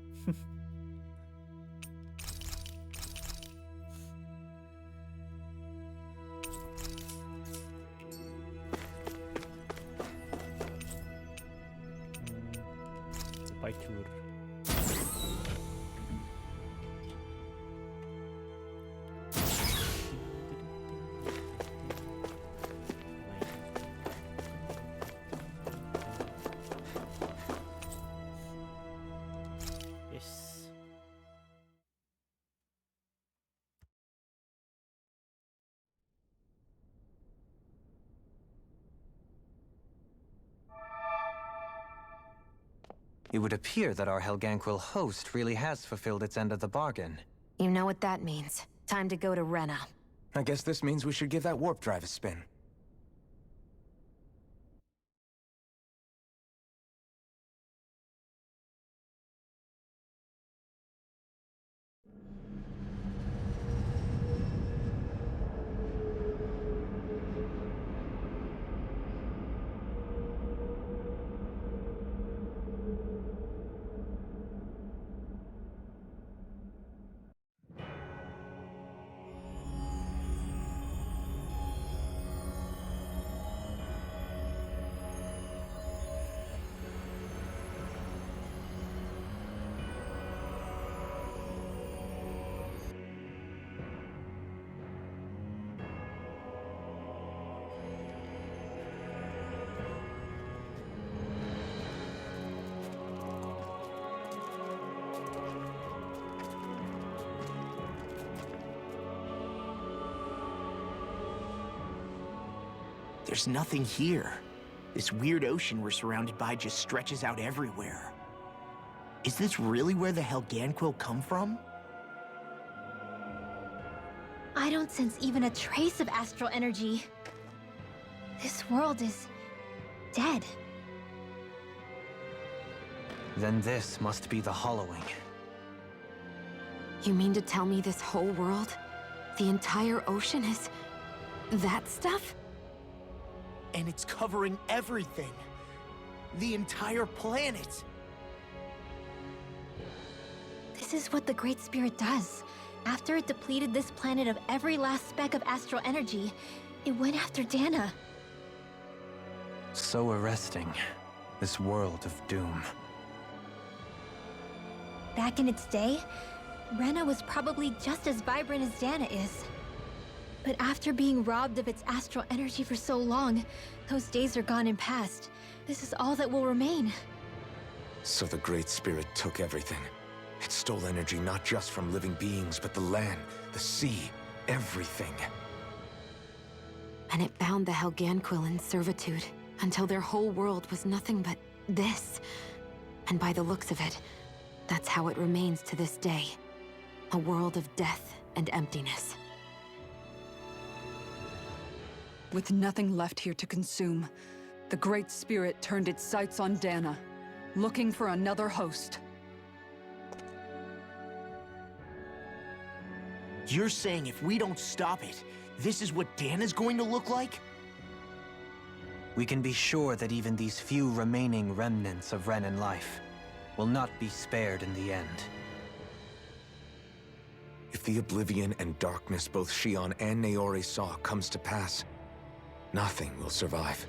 Departure. Yes. It would appear that our Helganquil host really has fulfilled its end of the bargain. You know what that means. Time to go to Rena. I guess this means we should give that warp drive a spin. There's nothing here. This weird ocean we're surrounded by just stretches out everywhere. Is this really where the Helganquil come from? I don't sense even a trace of astral energy. This world is dead. Then this must be the Hollowing. You mean to tell me this whole world, the entire ocean is that stuff? And it's covering everything. The entire planet. This is what the Great Spirit does. After it depleted this planet of every last speck of astral energy, it went after Dana. So arresting. This world of doom. Back in its day, Rena was probably just as vibrant as Dana is. But after being robbed of its astral energy for so long, those days are gone and past. This is all that will remain. So the Great Spirit took everything. It stole energy not just from living beings, but the land, the sea, everything. And it bound the Helganquil in servitude until their whole world was nothing but this. And by the looks of it, that's how it remains to this day. A world of death and emptiness. With nothing left here to consume, the Great Spirit turned its sights on Dana, looking for another host. You're saying if we don't stop it, this is what Dana's going to look like? We can be sure that even these few remaining remnants of Renan life will not be spared in the end. If the oblivion and darkness both Shion and Naori saw comes to pass, nothing will survive.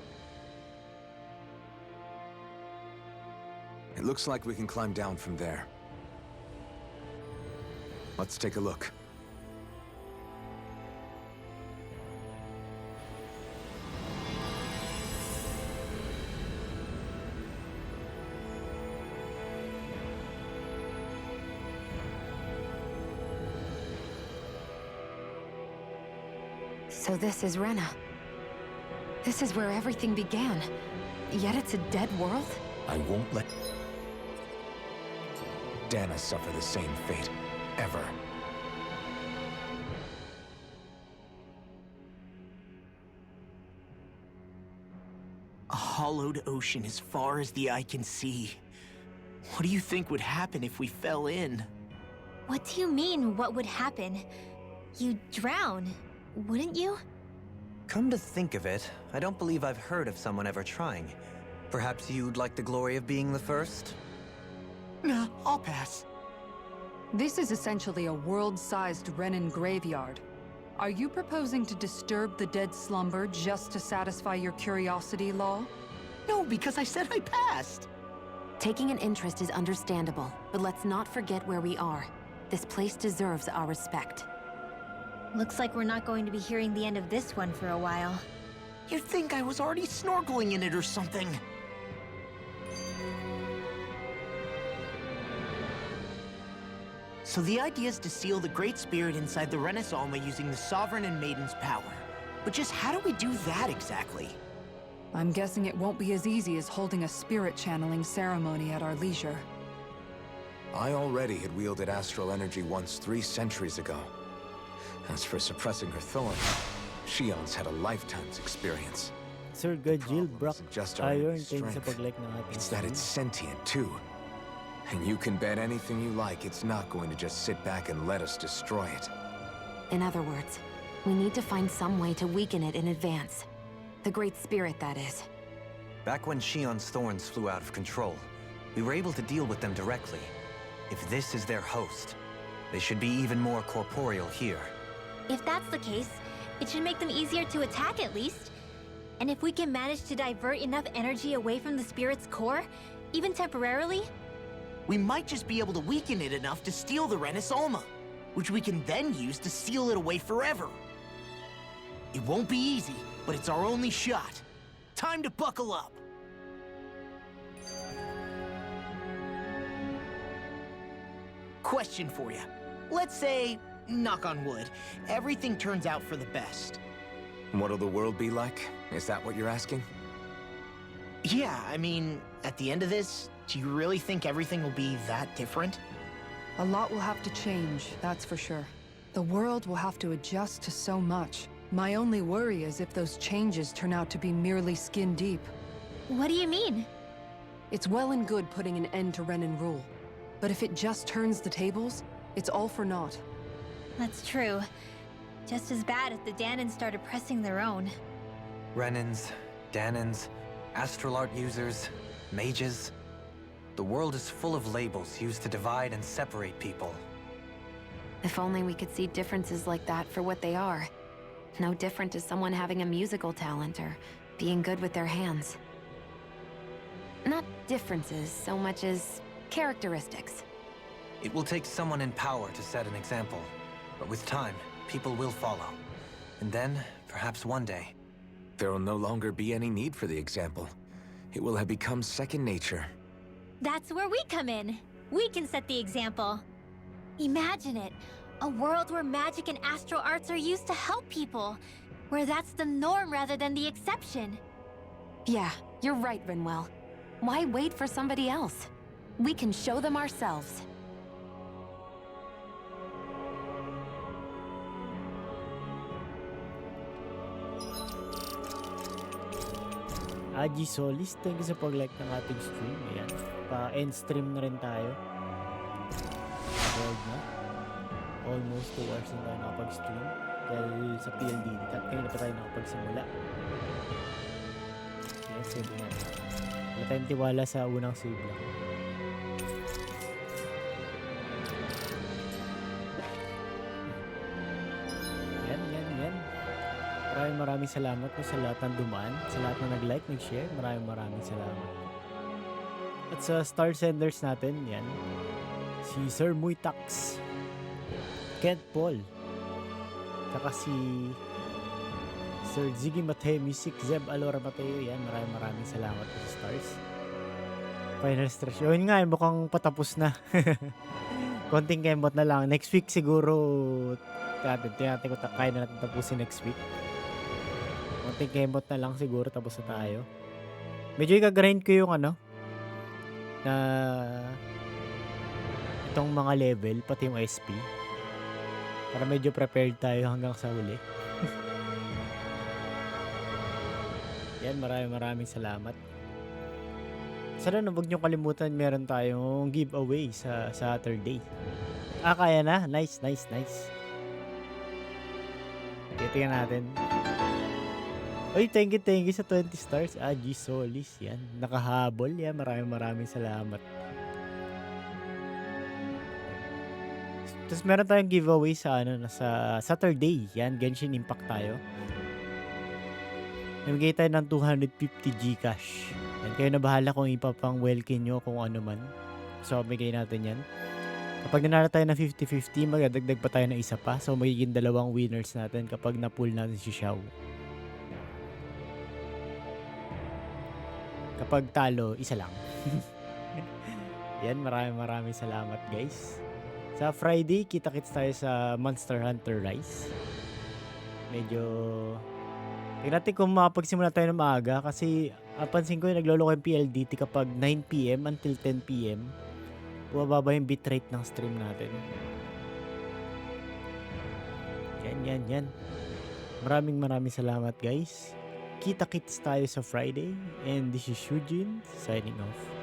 It looks like we can climb down from there. Let's take a look. So this is Rena. This is where everything began. Yet it's a dead world? I won't let Dana suffer the same fate, ever. A hollowed ocean as far as the eye can see. What do you think would happen if we fell in? What do you mean, what would happen? You'd drown, wouldn't you? Come to think of it, I don't believe I've heard of someone ever trying. Perhaps you'd like the glory of being the first? Nah, I'll pass. This is essentially a world-sized Renan graveyard. Are you proposing to disturb the dead slumber just to satisfy your curiosity, Law? No, because I said I passed. Taking an interest is understandable, but let's not forget where we are. This place deserves our respect. Looks like we're not going to be hearing the end of this one for a while. You'd think I was already snorkeling in it or something. So the idea is to seal the Great Spirit inside the Renas Alma using the Sovereign and Maiden's power. But just how do we do that exactly? I'm guessing it won't be as easy as holding a spirit channeling ceremony at our leisure. I already had wielded astral energy once 3 centuries ago. As for suppressing her thorn, Shion's had a lifetime's experience. Sir Gajil Brock Just our Iron, thank you sa strength. pag-like ng ating It's that stream. it's sentient, too. And you can bet anything you like it's not going to just sit back and let us destroy it. In other words, we need to find some way to weaken it in advance. The Great Spirit, that is. Back when Shion's thorns flew out of control, we were able to deal with them directly. If this is their host, they should be even more corporeal here. If that's the case, it should make them easier to attack at least. And if we can manage to divert enough energy away from the spirit's core, even temporarily, We might just be able to weaken it enough to steal the Renas Alma, which we can then use to seal it away forever. It won't be easy, but it's our only shot. Time to buckle up. Question for you. Let's say, knock on wood, everything turns out for the best. What'll the world be like? Is that what you're asking? Yeah, I mean, at the end of this, do you really think everything will be that different? A lot will have to change, that's for sure. The world will have to adjust to so much. My only worry is if those changes turn out to be merely skin deep. What do you mean? It's well and good putting an end to Renan rule. But if it just turns the tables, it's all for naught. That's true. Just as bad if the Danans started pressing their own. Renans, Danans, astral art users, mages. The world is full of labels used to divide and separate people. If only we could see differences like that for what they are. No different to someone having a musical talent or being good with their hands. Not differences so much as characteristics. It will take someone in power to set an example, but with time, people will follow. And then, perhaps one day... There will no longer be any need for the example. It will have become second nature. That's where we come in. We can set the example. Imagine it. A world where magic and astral arts are used to help people. Where that's the norm rather than the exception. Yeah, you're right, Rinwell. Why wait for somebody else? We can show them ourselves. Aji Solis, thank you sa pag-like ng ating stream. Ayan, pa-end stream na rin tayo. Gold na. Almost 2 hours na tayo nakapag-stream. Dahil sa PLDT. At kanina pa tayo nakapagsimula. Ayan, save na. Wala tayong tiwala sa unang save lang. Yan. Maraming salamat po sa lahat ng dumaan, sa lahat na nag-like, nag-share. Maraming salamat. At sa star senders natin, yan. Si Sir Muitax, Kent Paul, saka si Sir Ziggy Mateo Music, Zeb Alora Mateo, yan. Maraming salamat po sa stars. Final stretch. Yun nga, mukhang patapos na. Konting kembot na lang. Next week siguro, tingnan ko kaya na natin tapusin next week. Konting kembot na lang siguro, tapos na tayo. Medyo i-grind ko yung na itong mga level, pati yung SP. Para medyo prepared tayo hanggang sa huli. Yan, maraming salamat. Sana huwag nyo kalimutan, meron tayong giveaway sa Saturday. Kaya na? Nice. Titingnan natin. Oy, thank you sa 20 stars. G Solis, yan. Nakahabol, yan. Maraming salamat. Tapos meron tayong giveaway sa sa Saturday. Yan, Genshin Impact tayo. Namigay tayo ng 250 Gcash. Yan, kayo na bahala kung ipapang welkin nyo kung ano man. So, bigay natin yan. Kapag nanalo tayo ng 50-50, magdadagdag pa tayo ng isa pa. So, magiging 2 winners natin kapag na-pull natin si Xiao. Kapag talo, isa lang. Yan, maraming salamat guys. Sa Friday, kita-kits tayo sa Monster Hunter Rise. Medyo... tignan natin kung makapagsimula tayo ng maaga kasi pansin ko yung nagloloko yung PLDT kapag 9 PM until 10 PM. Bumababa yung bitrate ng stream natin. Yan. Maraming salamat guys. Kita-kits tayo sa Friday. And this is Shujin signing off.